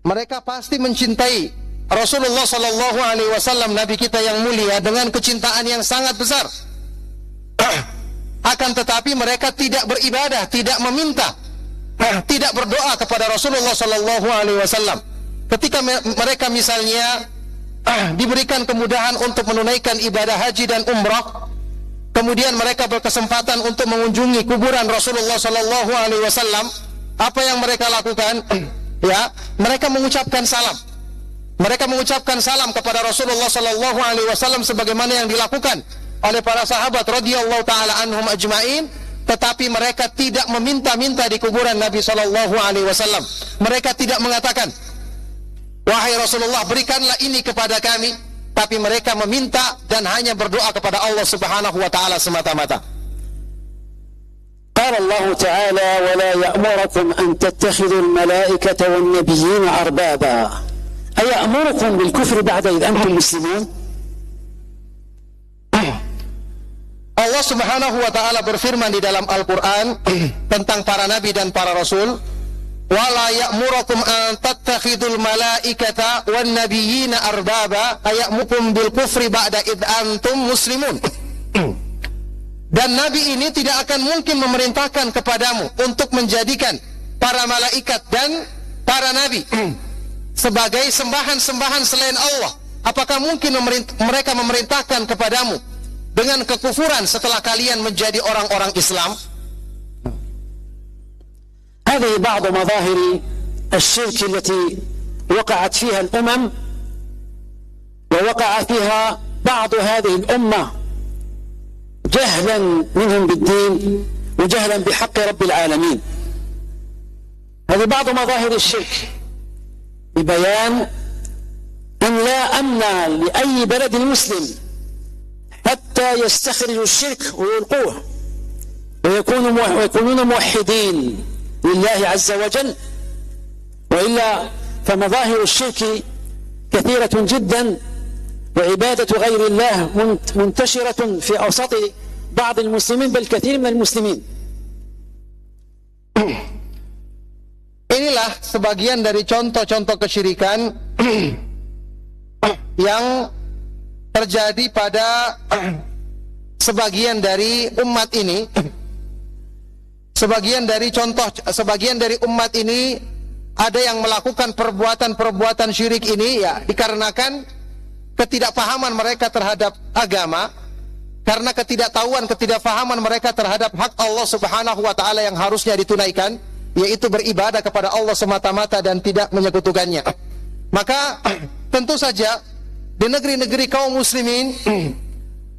mereka pasti mencintai Rasulullah sallallahu alaihi wasallam, Nabi kita yang mulia, dengan kecintaan yang sangat besar. Akan tetapi mereka tidak beribadah, tidak meminta, tidak berdoa kepada Rasulullah sallallahu alaihi wasallam. Ketika mereka misalnya diberikan kemudahan untuk menunaikan ibadah haji dan umrah, kemudian mereka berkesempatan untuk mengunjungi kuburan Rasulullah sallallahu alaihi wasallam, apa yang mereka lakukan? Ya, mereka mengucapkan salam. Mereka mengucapkan salam kepada Rasulullah sallallahu alaihi wasallam sebagaimana yang dilakukan oleh para sahabat radhiyallahu taala anhum ajmain, tetapi mereka tidak meminta-minta di kuburan Nabi sallallahu alaihi wasallam. Mereka tidak mengatakan, wahai Rasulullah, berikanlah ini kepada kami, tapi mereka meminta dan hanya berdoa kepada Allah Subhanahu wa taala semata-mata. قال الله تعالى: ولا يأمركم أن تتخذوا الملائكة والنبيين أربابا أيأمركم بالكفر بعد إذ أنتم مسلمون. Allah Subhanahu wa taala berfirman di dalam Al-Qur'an tentang para nabi dan para rasul, wala ya'murukum an tattakhidul malaikata wan nabiyyina arbaba ayamukum bil kufri ba'da id antum muslimun. Dan Nabi ini tidak akan mungkin memerintahkan kepadamu untuk menjadikan para malaikat dan para nabi sebagai sembahan-sembahan selain Allah. Apakah mungkin mereka memerintahkan kepadamu dengan kekufuran setelah kalian menjadi orang-orang Islam? هذه بعض مظاهر الشرك التي وقعت فيها الأمم ووقع فيها بعض هذه الأمة جهلا منهم بالدين وجهلا بحق رب العالمين. هذه بعض مظاهر الشرك ببيان أن لا أمن لأي بلد مسلم حتى يستخرجوا الشرك ويلقوه ويكونون موحدين لله عز وجل، وإلا فمظاهر الشرك كثيرة جدا وعبادة غير الله منتشرة في أوسط بعض المسلمين بل كثير من المسلمين. Inilah sebagian dari contoh-contoh kesyirikan yang terjadi pada sebagian dari umat ini. Sebagian dari umat ini ada yang melakukan perbuatan-perbuatan syirik ini ya dikarenakan ketidakpahaman mereka terhadap agama, karena ketidakpahaman mereka terhadap hak Allah Subhanahu wa taala yang harusnya ditunaikan, yaitu beribadah kepada Allah semata-mata dan tidak menyekutukannya. Maka tentu saja di negeri-negeri kaum muslimin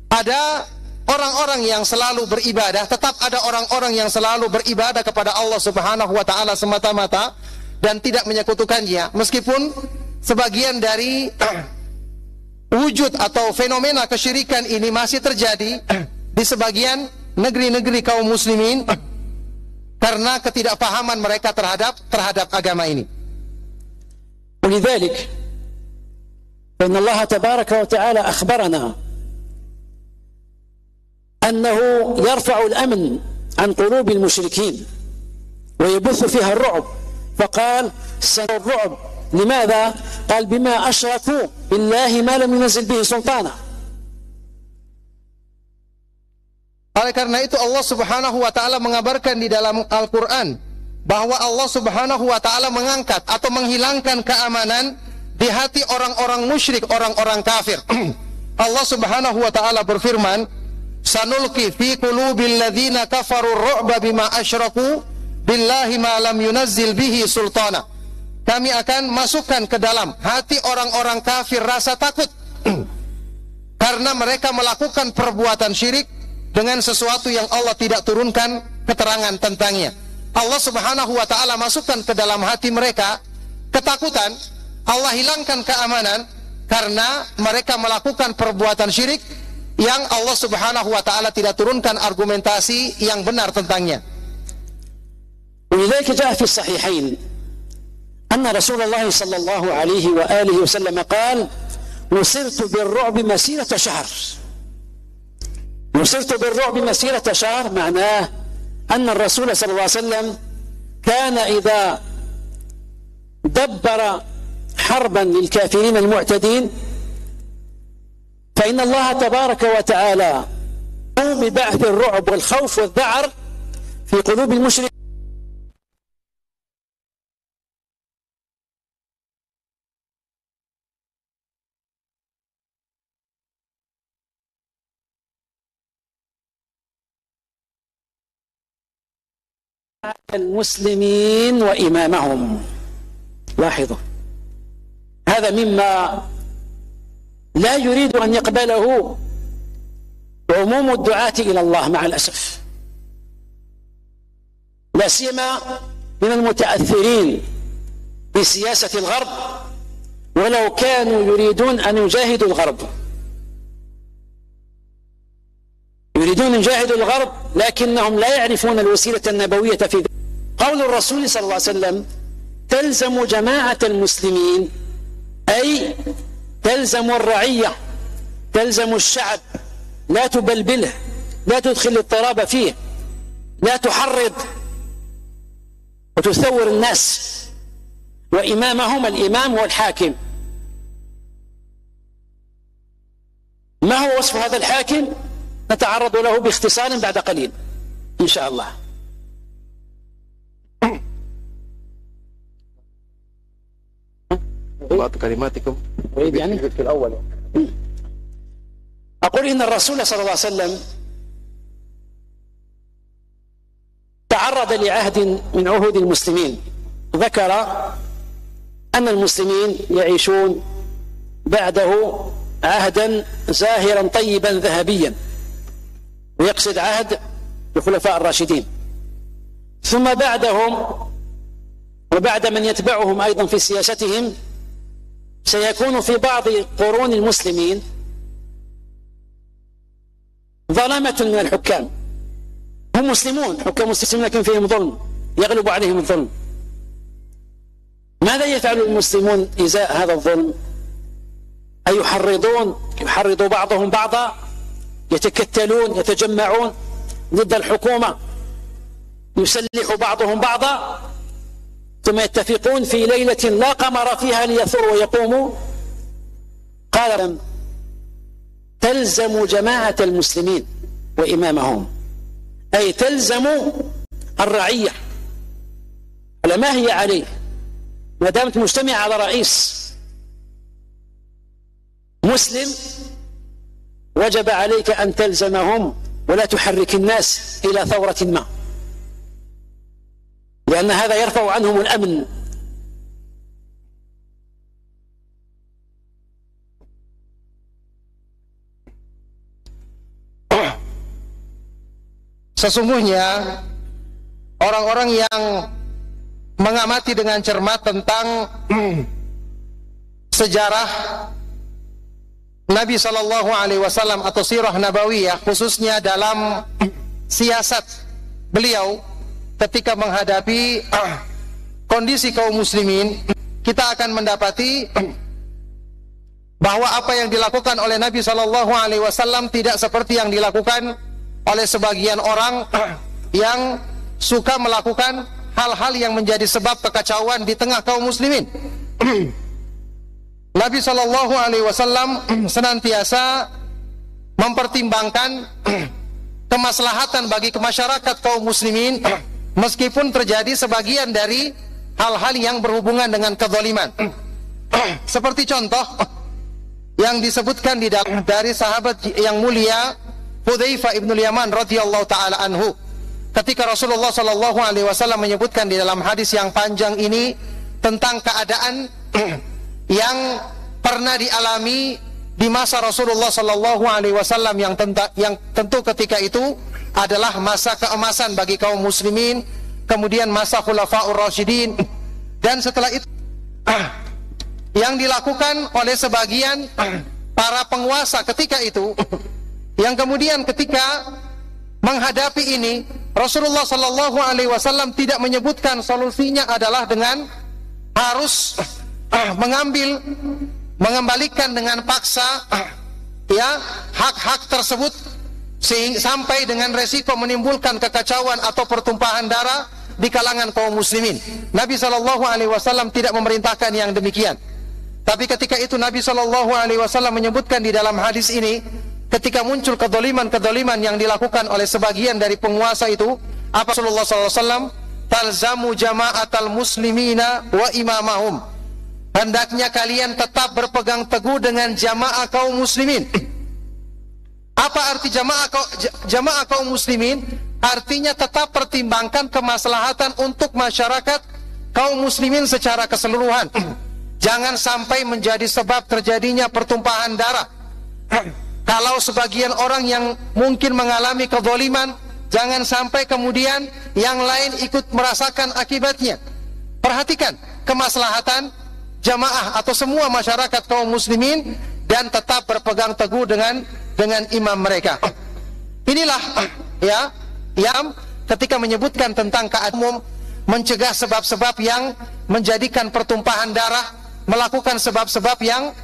ada orang-orang yang selalu beribadah, tetap ada orang-orang yang selalu beribadah kepada Allah Subhanahu wa taala semata-mata dan tidak menyekutukannya, meskipun sebagian dari wujud atau fenomena kesyirikan ini masih terjadi di sebagian negeri-negeri kaum muslimin karena ketidakpahaman mereka terhadap agama ini. ولذلك فإن الله تبارك وتعالى أخبرنا أنه يرفع الأمن عن قلوب المشركين ويبث فيها الرعب، فقال سنرى الرعب. لماذا؟ قال بما أشركوا بالله ما لم ينزل به سلطانا. Oleh karena itu Allah Subhanahu wa taala mengabarkan di dalam Al-Qur'an bahwa Allah Subhanahu wa taala mengangkat atau menghilangkan keamanan di hati orang-orang musyrik, orang-orang kafir. Allah Subhanahu wa taala berfirman, sanulqi fi qulubil ladzina kafaru ar-ru'ba bima asyraku billahi ma lam yunazzil bihi sultana. Kami akan masukkan ke dalam hati orang-orang kafir rasa takut karena mereka melakukan perbuatan syirik dengan sesuatu yang Allah tidak turunkan keterangan tentangnya. Allah Subhanahu wa taala masukkan ke dalam hati mereka ketakutan, Allah hilangkan keamanan karena mereka melakukan perbuatan syirik yang Allah Subhanahu wa taala tidak turunkan argumentasi yang benar tentangnya. ولذلك جاء في الصحيحين أن رسول الله صلى الله عليه وآله وسلم قال نصرت بالرعب مسيرة شهر. نصرت بالرعب مسيرة شهر معناه أن الرسول صلى الله عليه وسلم كان إذا دبر حربا للكافرين المعتدين فإن الله تبارك وتعالى قام ببعث الرعب والخوف والذعر في قلوب المشركين. المسلمين وإمامهم. لاحظوا هذا مما لا يريد أن يقبله عموم الدعاة إلى الله مع الأسف، لا سيما من المتأثرين بسياسة الغرب، ولو كانوا يريدون أن يجاهدوا الغرب، يريدون يجاهدوا الغرب لكنهم لا يعرفون الوسيلة النبوية في ذلك. قول الرسول صلى الله عليه وسلم تلزم جماعة المسلمين أي تلزم الرعية، تلزم الشعب، لا تبلبله، لا تدخل الاضطراب فيه، لا تحرض وتثور الناس، وإمامهم الإمام هو الحاكم. ما هو وصف هذا الحاكم؟ نتعرض له باختصار بعد قليل إن شاء الله. بعض كلماتكم أريد يعني في الأول. أقول إن الرسول صلى الله عليه وسلم تعرض لعهد من عهود المسلمين، ذكر أن المسلمين يعيشون بعده عهدا زاهرا طيبا ذهبيا، ويقصد عهد الخلفاء الراشدين، ثم بعدهم وبعد من يتبعهم أيضا في سياستهم سيكون في بعض قرون المسلمين ظلمة من الحكام، هم مسلمون، حكام مسلمين لكن فيهم ظلم، يغلب عليهم الظلم. ماذا يفعل المسلمون إزاء هذا الظلم؟ أي يحرض بعضهم بعضا، يتكتلون، يتجمعون ضد الحكومة، يسلح بعضهم بعضا، ثم يتفقون في ليلة لا قمر فيها ليثوروا ويقوموا. قال تلزم جماعة المسلمين وإمامهم، أي تلزم الرعية على ما هي عليه، ما دامت مجتمع على رئيس مسلم وجب عليك أن تلزمهم ولا تحرك الناس إلى ثورة ما، لأن هذا يرفع عنهم الأمن. Sesungguhnya orang-orang yang mengamati dengan cermat tentang sejarah Nabi Shallallahu Alaihi Wasallam atau sirah nabawiyah, khususnya dalam siasat beliau ketika menghadapi kondisi kaum muslimin, kita akan mendapati bahwa apa yang dilakukan oleh Nabi Shallallahu Alaihi Wasallam tidak seperti yang dilakukan oleh sebagian orang yang suka melakukan hal-hal yang menjadi sebab kekacauan di tengah kaum muslimin. Nabi Shallallahu Alaihi Wasallam senantiasa mempertimbangkan kemaslahatan bagi masyarakat kaum muslimin, meskipun terjadi sebagian dari hal-hal yang berhubungan dengan kezaliman. Seperti contoh yang disebutkan dari sahabat yang mulia Hudzaifah ibn Yaman radhiyallahu taala anhu, ketika Rasulullah sallallahu alaihi wasallam menyebutkan di dalam hadis yang panjang ini tentang keadaan yang pernah dialami di masa Rasulullah sallallahu alaihi wasallam yang tentu ketika itu adalah masa keemasan bagi kaum muslimin, kemudian masa Khulafaur Rasyidin, dan setelah itu yang dilakukan oleh sebagian para penguasa ketika itu, yang kemudian ketika menghadapi ini Rasulullah sallallahu alaihi wasallam tidak menyebutkan solusinya adalah dengan harus mengembalikan dengan paksa hak-hak tersebut sampai dengan resiko menimbulkan kekacauan atau pertumpahan darah di kalangan kaum muslimin. Nabi sallallahu alaihi wasallam tidak memerintahkan yang demikian. Tapi ketika itu Nabi sallallahu alaihi wasallam menyebutkan di dalam hadis ini, ketika muncul kedoliman-kedoliman yang dilakukan oleh sebagian dari penguasa itu, apa Rasulullah SAW? Talzamu jama'atal muslimina wa imamahum. Hendaknya kalian tetap berpegang teguh dengan jamaah kaum muslimin. Apa arti jamaah kaum muslimin? Artinya tetap pertimbangkan kemaslahatan untuk masyarakat kaum muslimin secara keseluruhan. Jangan sampai menjadi sebab terjadinya pertumpahan darah. Kalau sebagian orang yang mungkin mengalami kezaliman, jangan sampai kemudian yang lain ikut merasakan akibatnya. Perhatikan kemaslahatan jamaah atau semua masyarakat kaum muslimin dan tetap berpegang teguh dengan imam mereka. Inilah yang ketika menyebutkan tentang keadaan umum, mencegah sebab-sebab yang menjadikan pertumpahan darah, melakukan sebab-sebab yang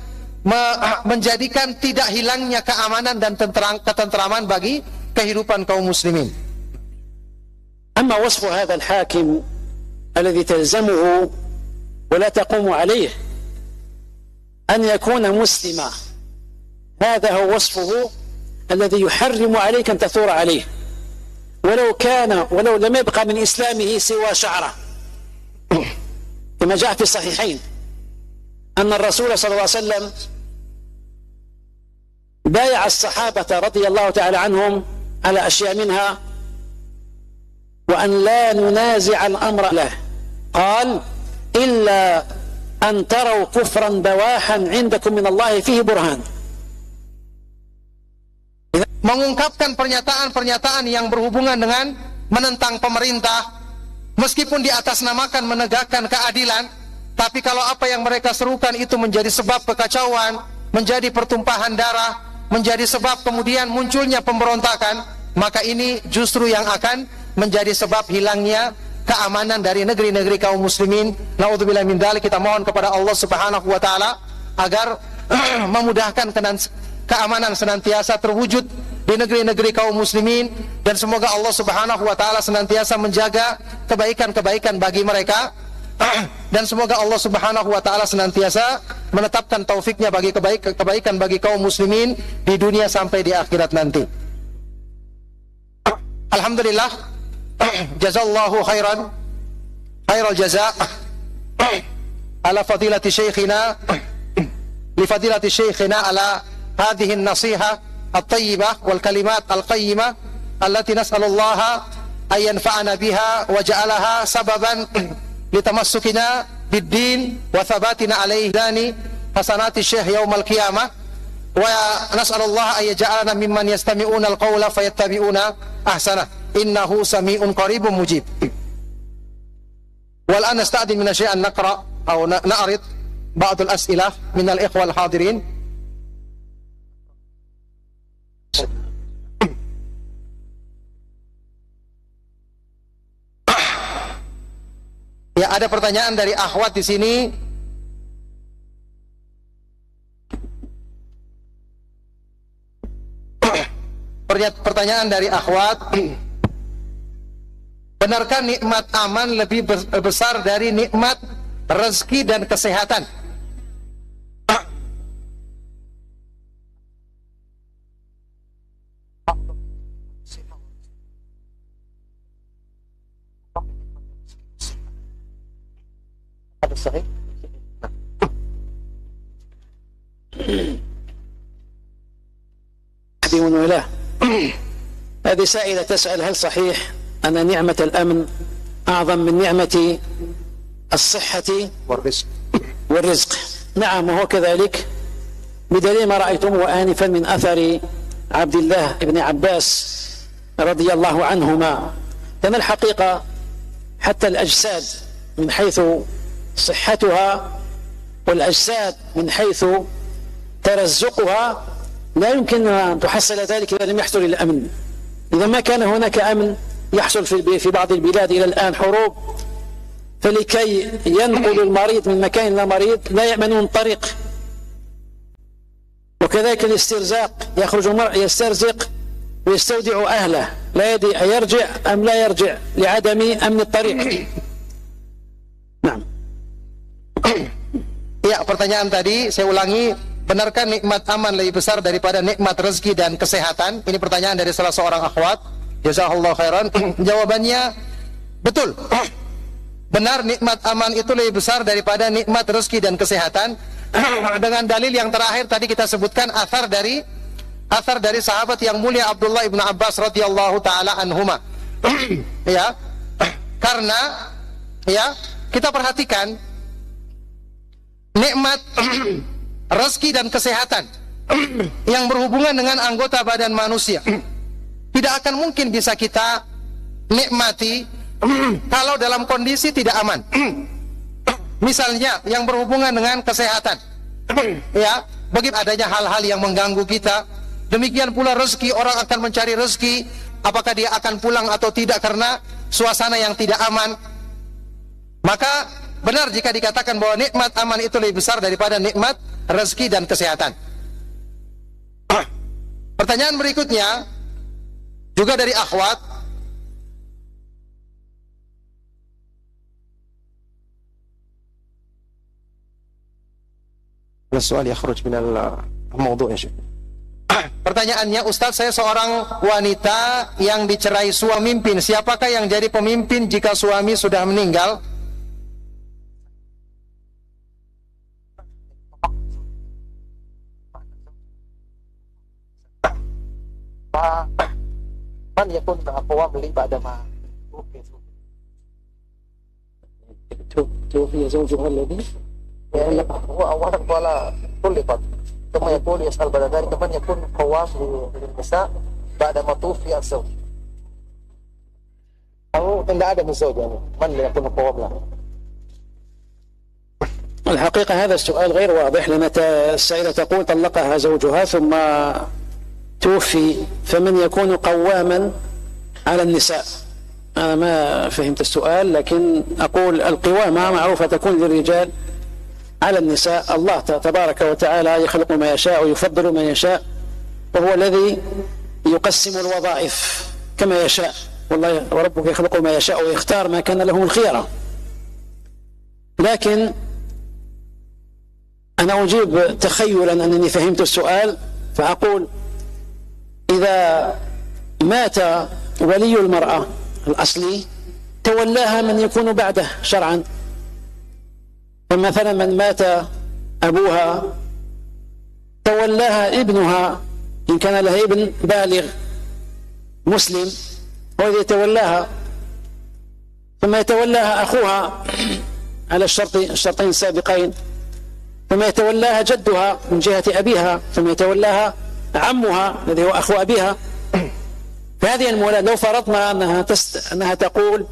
menjadikan tidak hilangnya keamanan dan ketentraman bagi kehidupan kaum muslimin. أما وصف هذا الحاكم الذي تلزمه ولا تقوم عليه أن يكون مسلما، هذا هو وصفه الذي يحرم عليك أن تثور عليه، ولو لم يبقى من إسلامه سوى شعره، كما جاء في الصحيحين أن الرسول صلى الله عليه وسلم بايع الصحابة رضي الله تعالى عنهم على أشياء منها وأن لا ننازع الأمر له، قال إلا أن تروا كفرا بواحا عندكم من الله فيه برهان. Mengungkapkan pernyataan-pernyataan yang berhubungan dengan menentang pemerintah, meskipun di atas namakan menegakkan keadilan, tapi kalau apa yang mereka serukan itu menjadi sebab kekacauan, menjadi pertumpahan darah, menjadi sebab kemudian munculnya pemberontakan, maka ini justru yang akan menjadi sebab hilangnya keamanan dari negeri-negeri kaum muslimin. Naudzubillah min dzalik. Kita mohon kepada Allah Subhanahu wa taala agar memudahkan keamanan senantiasa terwujud di negeri-negeri kaum muslimin, dan semoga Allah Subhanahu wa taala senantiasa menjaga kebaikan-kebaikan bagi mereka, dan semoga Allah Subhanahu wa taala senantiasa menetapkan taufiknya bagi kebaikan bagi kaum muslimin di dunia sampai di akhirat nanti. Alhamdulillah, jazallahu khairan khairal jaza ala fadilati syekhina li fadilati syekhina ala hadhihi an-nasihah at-tayyibah wal kalimat al-qayyimah allati nas'alullaha ay yanfa'ana biha wa ja'alaha sababan litamassukina bid-din wa thabatina alayhi dani hasanati syekh yaumal qiyamah, wa nas'alullaha ay yaj'alana mimman yastami'una al-qawla fayattabi'una ahsana innahu sami'un qaribun mujib. Wal an nasta'din min syai'an naqra aw na'rid ba'd al-as'ilah min al-ikhwa al-hadirin. Ya, ada pertanyaan dari akhwat di sini. Pertanyaan dari akhwat, benarkah nikmat aman lebih besar dari nikmat rezeki dan kesehatan? صحيح. له هذه سائلة تسأل هل صحيح أن نعمة الأمن أعظم من نعمة الصحة والرزق؟ نعم، وهو كذلك، بدليل ما رأيتموه آنفا من أثر عبد الله بن عباس رضي الله عنهما، لأن الحقيقة حتى الأجساد من حيث صحتها والأجساد من حيث ترزقها لا يمكن أن تحصل ذلك إذا لم يحصل الأمن. إذا ما كان هناك أمن يحصل في بعض البلاد إلى الآن حروب، فلكي ينقل المريض من مكان إلى مريض لا يأمنون طريق. وكذلك الاسترزاق، يخرج المرء يسترزق ويستودع أهله، لا يدري أيرجع أم لا يرجع لعدم أمن الطريق. نعم. Ya, pertanyaan tadi saya ulangi, benarkah nikmat aman lebih besar daripada nikmat rezeki dan kesehatan? Ini pertanyaan dari salah seorang akhwat. Jazakallahu khairan. Jawabannya betul. Benar, nikmat aman itu lebih besar daripada nikmat rezeki dan kesehatan. Dengan dalil yang terakhir tadi kita sebutkan athar dari sahabat yang mulia Abdullah ibn Abbas radhiyallahu taala anhuma. Ya. Karena ya, kita perhatikan nikmat rezeki dan kesehatan yang berhubungan dengan anggota badan manusia tidak akan mungkin bisa kita nikmati kalau dalam kondisi tidak aman. Misalnya yang berhubungan dengan kesehatan, ya, bagi adanya hal-hal yang mengganggu kita. Demikian pula rezeki, orang akan mencari rezeki, apakah dia akan pulang atau tidak karena suasana yang tidak aman. Maka benar jika dikatakan bahwa nikmat aman itu lebih besar daripada nikmat rezeki dan kesehatan. Pertanyaan berikutnya juga dari akhwat. Soal yakhruj min al-mawdu' ya Syekh. Pertanyaannya, Ustaz, saya seorang wanita yang dicerai suami pemimpin. Siapakah yang jadi pemimpin jika suami sudah meninggal? Man yakun aqwam li ba'da ma توفي زوجها الذي يعني هو أولا قال طلقت ثم يقول يسأل بعد ذلك من يكون قوام للنساء بعد ما توفي الزوج أو إن عدم الزوج يعني من يكون قوام له. الحقيقة هذا السؤال غير واضح، لأن السائلة تقول طلقها زوجها ثم توفي، فمن يكون قواما على النساء؟ أنا ما فهمت السؤال، لكن أقول القوامة معروفة تكون للرجال على النساء. الله تبارك وتعالى يخلق ما يشاء ويفضل ما يشاء، وهو الذي يقسم الوظائف كما يشاء، والله وربك يخلق ما يشاء ويختار ما كان لهم الخيرة. لكن أنا أجيب تخيلا أنني فهمت السؤال، فأقول إذا مات ولي المرأة الأصلي تولاها من يكون بعده شرعا، فمثلا من مات أبوها تولاها ابنها إن كان لها ابن بالغ مسلم، هو يتولاها، ثم يتولاها أخوها على الشرطين السابقين، ثم يتولاها جدها من جهة أبيها، ثم يتولاها عمها الذي هو أخو أبيها. فهذه المولاة لو فرضنا أنها تقول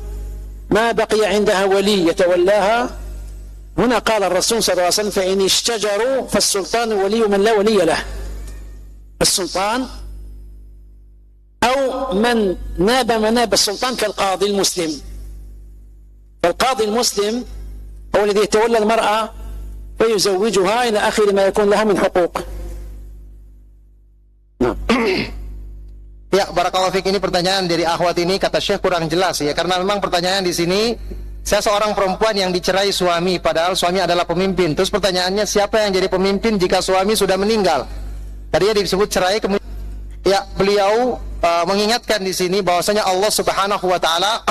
ما بقي عندها ولي يتولاها، هنا قال الرسول صلى الله عليه وسلم فإن اشتجروا فالسلطان ولي من لا ولي له. السلطان أو من ناب مناب السلطان كالقاضي المسلم، فالقاضي المسلم هو الذي يتولى المرأة فيزوجها إلى آخر ما يكون لها من حقوق. نعم. Ya, barakallahu fiik, ini pertanyaan dari akhwat ini, kata Syekh kurang jelas ya, karena memang pertanyaan di sini, saya seorang perempuan yang dicerai suami, padahal suami adalah pemimpin. Terus pertanyaannya, siapa yang jadi pemimpin jika suami sudah meninggal? Tadinya disebut cerai, kemudian ya beliau mengingatkan di sini bahwasanya Allah Subhanahu wa taala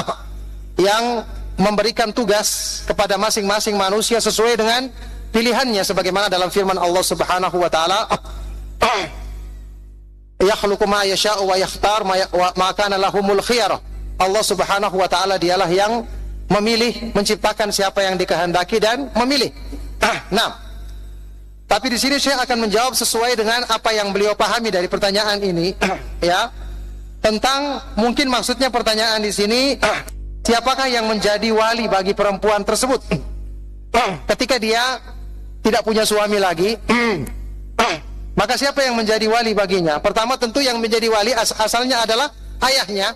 yang memberikan tugas kepada masing-masing manusia sesuai dengan pilihannya, sebagaimana dalam firman Allah Subhanahu wa taala, yakhluqu ma yasha'u wa yakhtar ma kana lahumul khiyarah. Allah Subhanahu wa taala dialah yang memilih, menciptakan siapa yang dikehendaki dan memilih. Nah, tapi di sini saya akan menjawab sesuai dengan apa yang beliau pahami dari pertanyaan ini ya. Tentang mungkin maksudnya pertanyaan di sini, siapakah yang menjadi wali bagi perempuan tersebut ketika dia tidak punya suami lagi? Maka siapa yang menjadi wali baginya? Pertama tentu yang menjadi wali asalnya adalah ayahnya.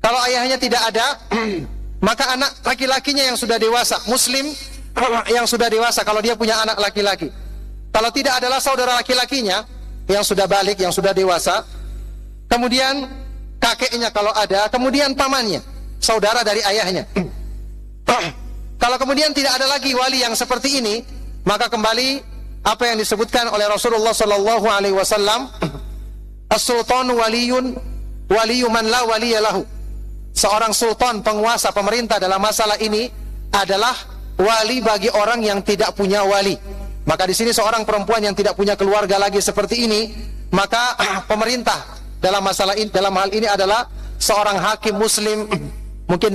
Kalau ayahnya tidak ada, maka anak laki-lakinya yang sudah dewasa, muslim yang sudah dewasa, kalau dia punya anak laki-laki. Kalau tidak adalah saudara laki-lakinya yang sudah balik, yang sudah dewasa. Kemudian kakeknya kalau ada, kemudian pamannya, saudara dari ayahnya. Kalau kemudian tidak ada lagi wali yang seperti ini, maka kembali apa yang disebutkan oleh Rasulullah sallallahu alaihi wasallam, as-sultanu waliyun waliyu man la waliyalahu. Seorang sultan, penguasa, pemerintah dalam masalah ini adalah wali bagi orang yang tidak punya wali. Maka di sini seorang perempuan yang tidak punya keluarga lagi seperti ini, maka pemerintah dalam masalah ini, dalam hal ini adalah seorang hakim muslim, mungkin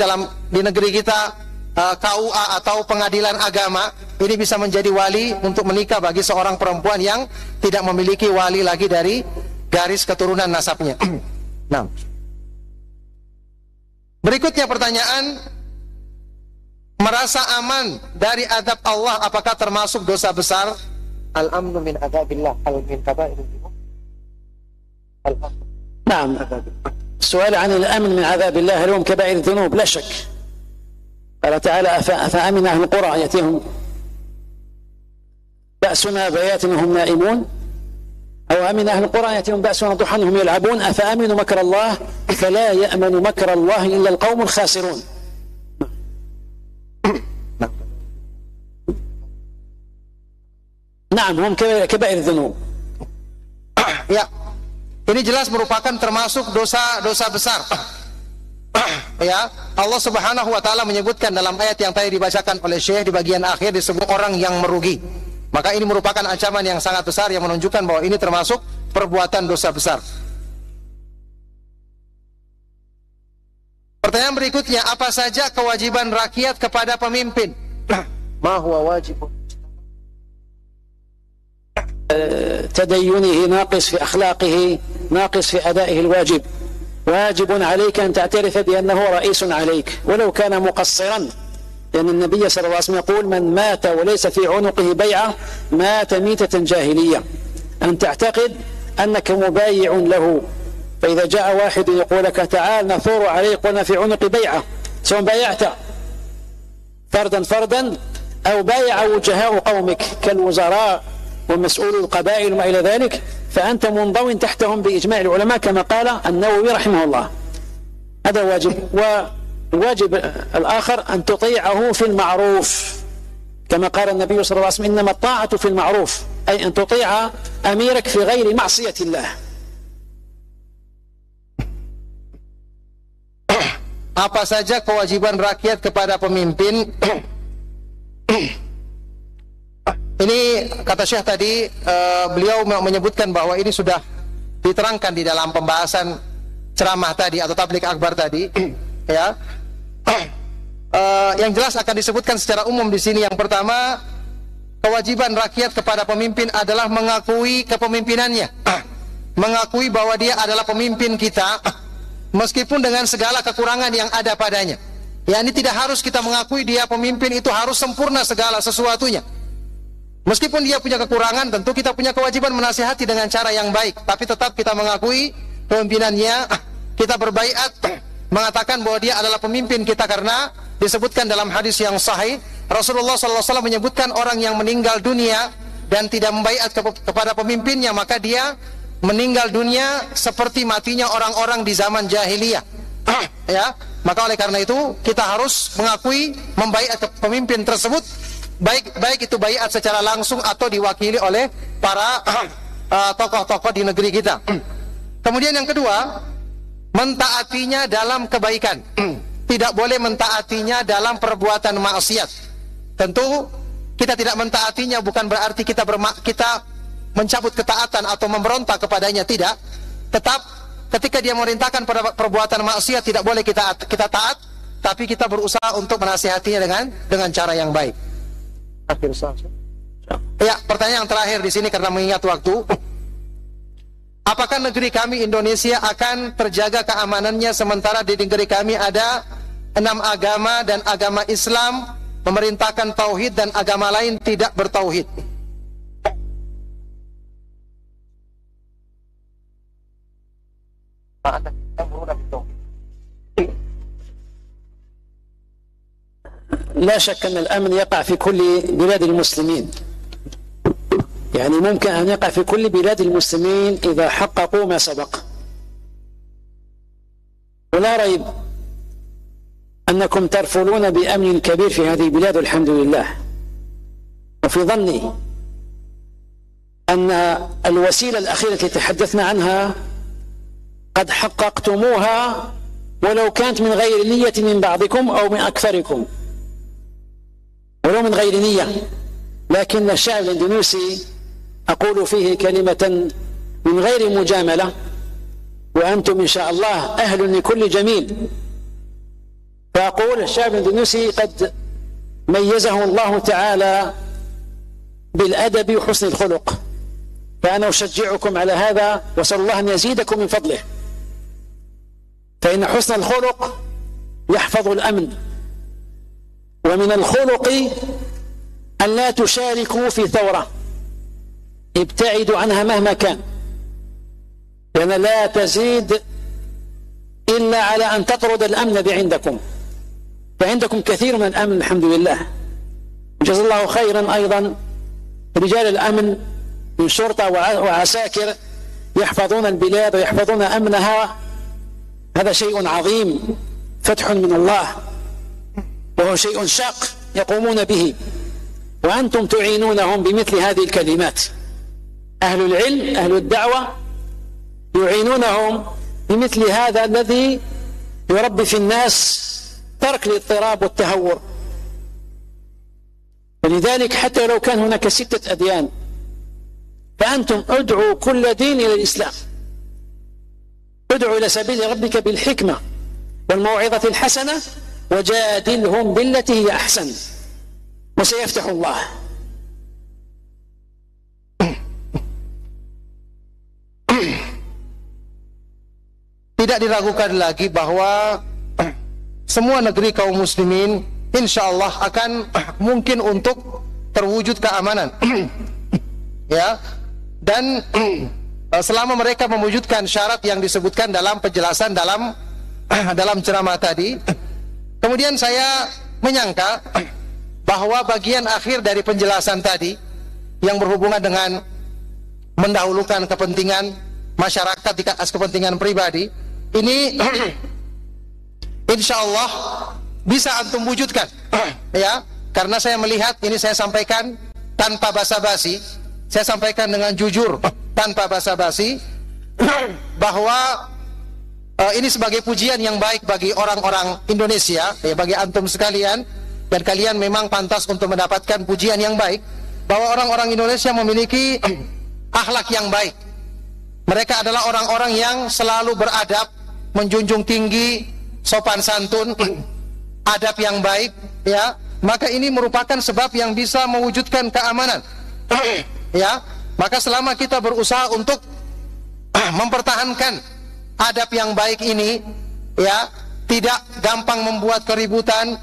di negeri kita KUA atau pengadilan agama, ini bisa menjadi wali untuk menikah bagi seorang perempuan yang tidak memiliki wali lagi dari garis keturunan nasabnya. Nah, berikutnya pertanyaan, merasa aman dari azab Allah apakah termasuk dosa besar? Al-amnu min adzabillah al-min kaba'ir dzunub. نعم، السؤال عن الأمن من عذاب الله هل هو من كبائر الذنوب؟ لا شك. قال تعالى أفأمن أهل القرى يأتيهم بأسنا بيات وهم نائمون، أو أمن أهل القرى يأتيهم بأسنا ضحى وهم يلعبون أفأمنوا مكر الله فلا يأمن مكر الله إلا القوم الخاسرون. نعم هم كبائر الذنوب. Ya, ini jelas merupakan termasuk dosa besar. Ya, Allah Subhanahu wa taala menyebutkan dalam ayat yang tadi dibacakan oleh Syekh di bagian akhir disebut orang yang merugi. Maka ini merupakan ancaman yang sangat besar yang menunjukkan bahwa ini termasuk perbuatan dosa besar. Pertanyaan berikutnya, apa saja kewajiban rakyat kepada pemimpin? Ma huwa wajibun تدينه ناقص في أخلاقه ناقص في أدائه الواجب. واجب عليك أن تعترف بأنه رئيس عليك ولو كان مقصرا، لأن النبي صلى الله عليه وسلم يقول من مات وليس في عنقه بيعة مات ميتة جاهلية. أن تعتقد أنك مبايع له، فإذا جاء واحد يقول لك تعال نثور عليك قلنا في عنق بيعة، سواء بايعت فردا أو بايع وجهاء قومك كالوزراء ومسؤول القبائل وما إلى ذلك، فأنت منضوٍ تحتهم بإجماع العلماء كما قال النووي رحمه الله. هذا واجب. والواجب الآخر أن تطيعه في المعروف كما قال النبي صلى الله عليه وسلم إنما الطاعة في المعروف، أي أن تطيع أميرك في غير معصية الله. Apa saja kewajiban rakyat kepada pemimpin? Ini kata Syekh tadi, beliau menyebutkan bahwa ini sudah diterangkan di dalam pembahasan ceramah tadi atau tabligh akbar tadi. Ya, yang jelas akan disebutkan secara umum di sini. Yang pertama, kewajiban rakyat kepada pemimpin adalah mengakui kepemimpinannya, mengakui bahwa dia adalah pemimpin kita, meskipun dengan segala kekurangan yang ada padanya. Ya, ini tidak harus kita mengakui dia pemimpin itu harus sempurna segala sesuatunya. Meskipun dia punya kekurangan, tentu kita punya kewajiban menasihati dengan cara yang baik, tapi tetap kita mengakui pemimpinannya, kita berbaiat mengatakan bahwa dia adalah pemimpin kita, karena disebutkan dalam hadis yang sahih Rasulullah SAW menyebutkan orang yang meninggal dunia dan tidak membaiat kepada pemimpinnya, maka dia meninggal dunia seperti matinya orang-orang di zaman jahiliyah. Ya, maka oleh karena itu kita harus mengakui membaiat pemimpin tersebut, baik itu baiat secara langsung atau diwakili oleh para tokoh-tokoh di negeri kita. Kemudian yang kedua, mentaatinya dalam kebaikan. Tidak boleh mentaatinya dalam perbuatan maksiat. Tentu kita tidak mentaatinya bukan berarti kita mencabut ketaatan atau memberontak kepadanya, tidak. Tetap ketika dia memerintahkan pada perbuatan maksiat tidak boleh kita taat, tapi kita berusaha untuk menasihatinya dengan cara yang baik. Ya, pertanyaan yang terakhir di sini karena mengingat waktu. Apakah negeri kami Indonesia akan terjaga keamanannya sementara di negeri kami ada 6 agama dan agama Islam memerintahkan tauhid dan agama lain tidak bertauhid? لا شك أن الأمن يقع في كل بلاد المسلمين، يعني ممكن أن يقع في كل بلاد المسلمين إذا حققوا ما سبق، ولا ريب أنكم ترفلون بأمن كبير في هذه البلاد والحمد لله. وفي ظني أن الوسيلة الأخيرة التي تحدثنا عنها قد حققتموها ولو كانت من غير نية من بعضكم أو من أكثركم، ولو من غير نية، لكن الشعب الإندونيسي أقول فيه كلمة من غير مجاملة، وأنتم إن شاء الله أهل لكل جميل، فأقول الشعب الإندونيسي قد ميزه الله تعالى بالأدب وحسن الخلق، فأنا أشجعكم على هذا وأسأل الله أن يزيدكم من فضله، فإن حسن الخلق يحفظ الأمن، ومن الخلق أن لا تشاركوا في ثورة، ابتعدوا عنها مهما كان، لأن لا تزيد إلا على أن تطرد الأمن عندكم، فعندكم كثير من الأمن الحمد لله. جزا الله خيرا أيضا رجال الأمن من شرطة وعساكر يحفظون البلاد ويحفظون أمنها، هذا شيء عظيم، فتح من الله، وهو شيء شاق يقومون به، وأنتم تعينونهم بمثل هذه الكلمات. أهل العلم أهل الدعوة يعينونهم بمثل هذا الذي يربي في الناس ترك الاضطراب والتهور. ولذلك حتى لو كان هناك 6 أديان فأنتم ادعوا كل دين إلى الإسلام، ادعوا إلى سبيل ربك بالحكمة والموعظة الحسنة وجادلهم بالتي هي أحسن وسيفتح الله. Tidak diragukan lagi bahwa semua negeri kaum muslimin insya Allah akan mungkin untuk terwujud keamanan. Ya, dan selama mereka mewujudkan syarat yang disebutkan dalam penjelasan dalam ceramah tadi, kemudian saya menyangka bahwa bagian akhir dari penjelasan tadi yang berhubungan dengan mendahulukan kepentingan masyarakat di atas kepentingan pribadi ini insya Allah bisa antum wujudkan. Ya, karena saya melihat ini saya sampaikan tanpa basa-basi, saya sampaikan dengan jujur tanpa basa-basi bahwa ini sebagai pujian yang baik bagi orang-orang Indonesia, ya, bagi antum sekalian, dan kalian memang pantas untuk mendapatkan pujian yang baik bahwa orang-orang Indonesia memiliki akhlak yang baik. Mereka adalah orang-orang yang selalu beradab, menjunjung tinggi sopan santun, adab yang baik, ya. Maka ini merupakan sebab yang bisa mewujudkan keamanan. Ya, maka selama kita berusaha untuk mempertahankan adab yang baik ini, ya, tidak gampang membuat keributan,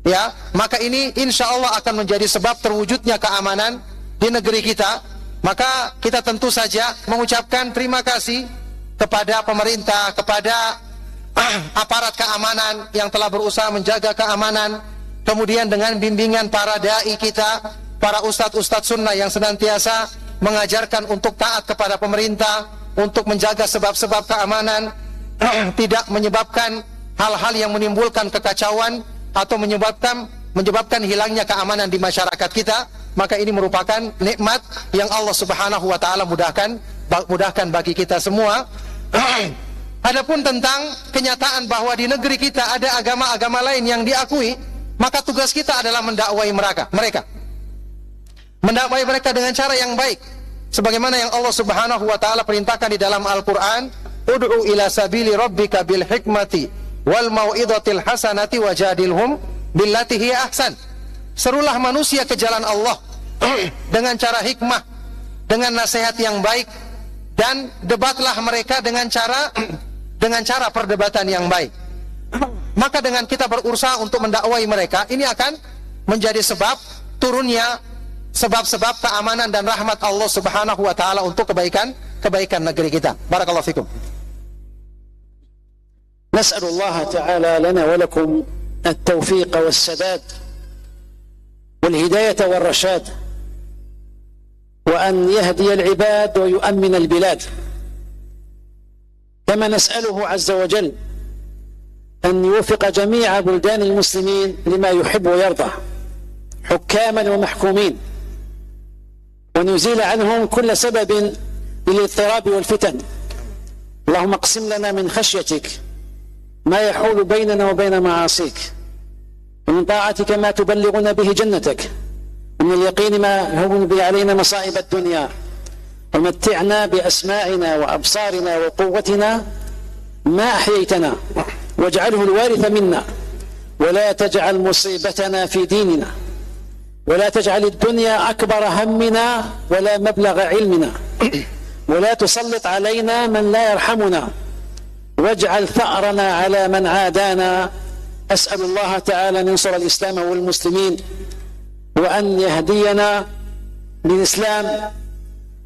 ya, maka ini insya Allah akan menjadi sebab terwujudnya keamanan di negeri kita. Maka kita tentu saja mengucapkan terima kasih kepada pemerintah, kepada aparat keamanan yang telah berusaha menjaga keamanan, kemudian dengan bimbingan para da'i kita, para ustadz-ustadz sunnah yang senantiasa mengajarkan untuk taat kepada pemerintah, untuk menjaga sebab-sebab keamanan, tidak menyebabkan hal-hal yang menimbulkan kekacauan atau menyebabkan hilangnya keamanan di masyarakat kita. Maka ini merupakan nikmat yang Allah Subhanahu wa taala mudahkan bagi kita semua. Adapun tentang kenyataan bahwa di negeri kita ada agama-agama lain yang diakui, maka tugas kita adalah mendakwai mereka. Mendakwai mereka dengan cara yang baik. Sebagaimana yang Allah Subhanahu wa taala perintahkan di dalam Al-Qur'an, "Ud'u ila sabili rabbika bil hikmati wal mau'izatil hasanati wajadilhum billati hiya ahsan." Serulah manusia ke jalan Allah dengan cara hikmah, dengan nasihat yang baik, dan debatlah mereka dengan cara perdebatan yang baik. Maka dengan kita berusaha untuk mendakwai mereka, ini akan menjadi sebab turunnya sebab-sebab keamanan dan rahmat Allah Subhanahu wa taala untuk kebaikan negeri kita. Barakallahu fikum. Nas'alullah ta'ala lana wa lakum at-tawfiq was-sadad والهداية والرشاد وأن يهدي العباد ويؤمن البلاد، كما نسأله عز وجل أن يوفق جميع بلدان المسلمين لما يحب ويرضى حكاما ومحكومين، ونزيل عنهم كل سبب للاضطراب والفتن. اللهم اقسم لنا من خشيتك ما يحول بيننا وبين معاصيك، ومن طاعتك ما تبلغنا به جنتك، ومن اليقين ما يهون به علينا مصائب الدنيا، ومتعنا بأسماعنا وأبصارنا وقوتنا ما أحييتنا، واجعله الوارث منا، ولا تجعل مصيبتنا في ديننا، ولا تجعل الدنيا أكبر همنا ولا مبلغ علمنا، ولا تسلط علينا من لا يرحمنا، واجعل ثأرنا على من عادانا. أسأل الله تعالى أن ينصر الإسلام والمسلمين، وأن يهدينا للإسلام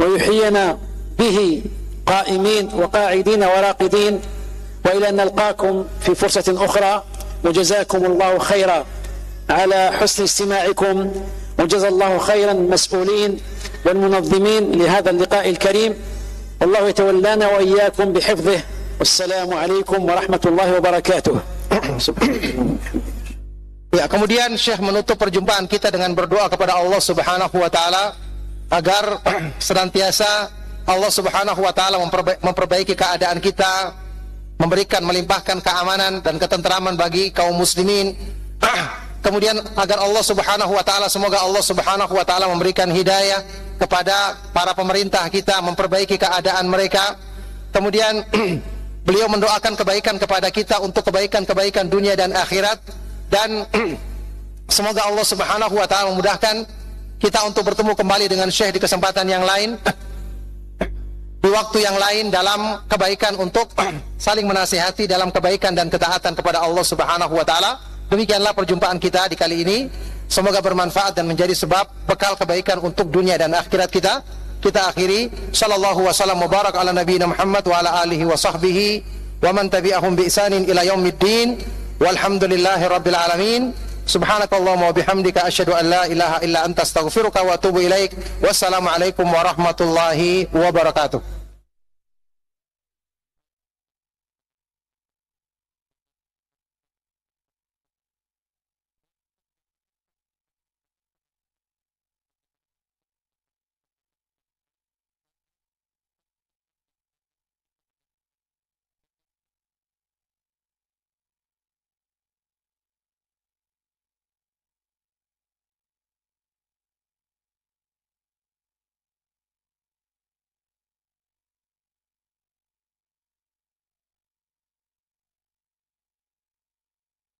ويحيينا به قائمين وقاعدين وراقدين، وإلى أن نلقاكم في فرصة أخرى، وجزاكم الله خيرا على حسن استماعكم، وجزا الله خيرا المسؤولين والمنظمين لهذا اللقاء الكريم. الله يتولانا وإياكم بحفظه، والسلام عليكم ورحمة الله وبركاته. Ya, kemudian Syekh menutup perjumpaan kita dengan berdoa kepada Allah Subhanahu wa taala agar senantiasa Allah Subhanahu wa taala memperbaiki keadaan kita, melimpahkan keamanan dan ketentraman bagi kaum muslimin. Kemudian agar Allah Subhanahu wa taala, semoga Allah Subhanahu wa taala memberikan hidayah kepada para pemerintah kita, memperbaiki keadaan mereka. Kemudian beliau mendoakan kebaikan kepada kita untuk kebaikan-kebaikan dunia dan akhirat, dan semoga Allah Subhanahu wa taala memudahkan kita untuk bertemu kembali dengan Syekh di kesempatan yang lain, di waktu yang lain, dalam kebaikan, untuk saling menasihati dalam kebaikan dan ketaatan kepada Allah Subhanahu wa taala. Demikianlah perjumpaan kita di kali ini. Semoga bermanfaat dan menjadi sebab bekal kebaikan untuk dunia dan akhirat kita. Kita akhiri, sallallahu wasallam mubarak ala nabiyina Muhammad wa ala alihi wa sahbihi wa man tabi'ahum bi ihsanin ila yaumiddin. Walhamdulillahi rabbil alamin. Subhanakallahumma wa bihamdika asyhadu an la ilaha illa anta astaghfiruka wa atubu ilaik. Wassalamu alaikum warahmatullahi wabarakatuh.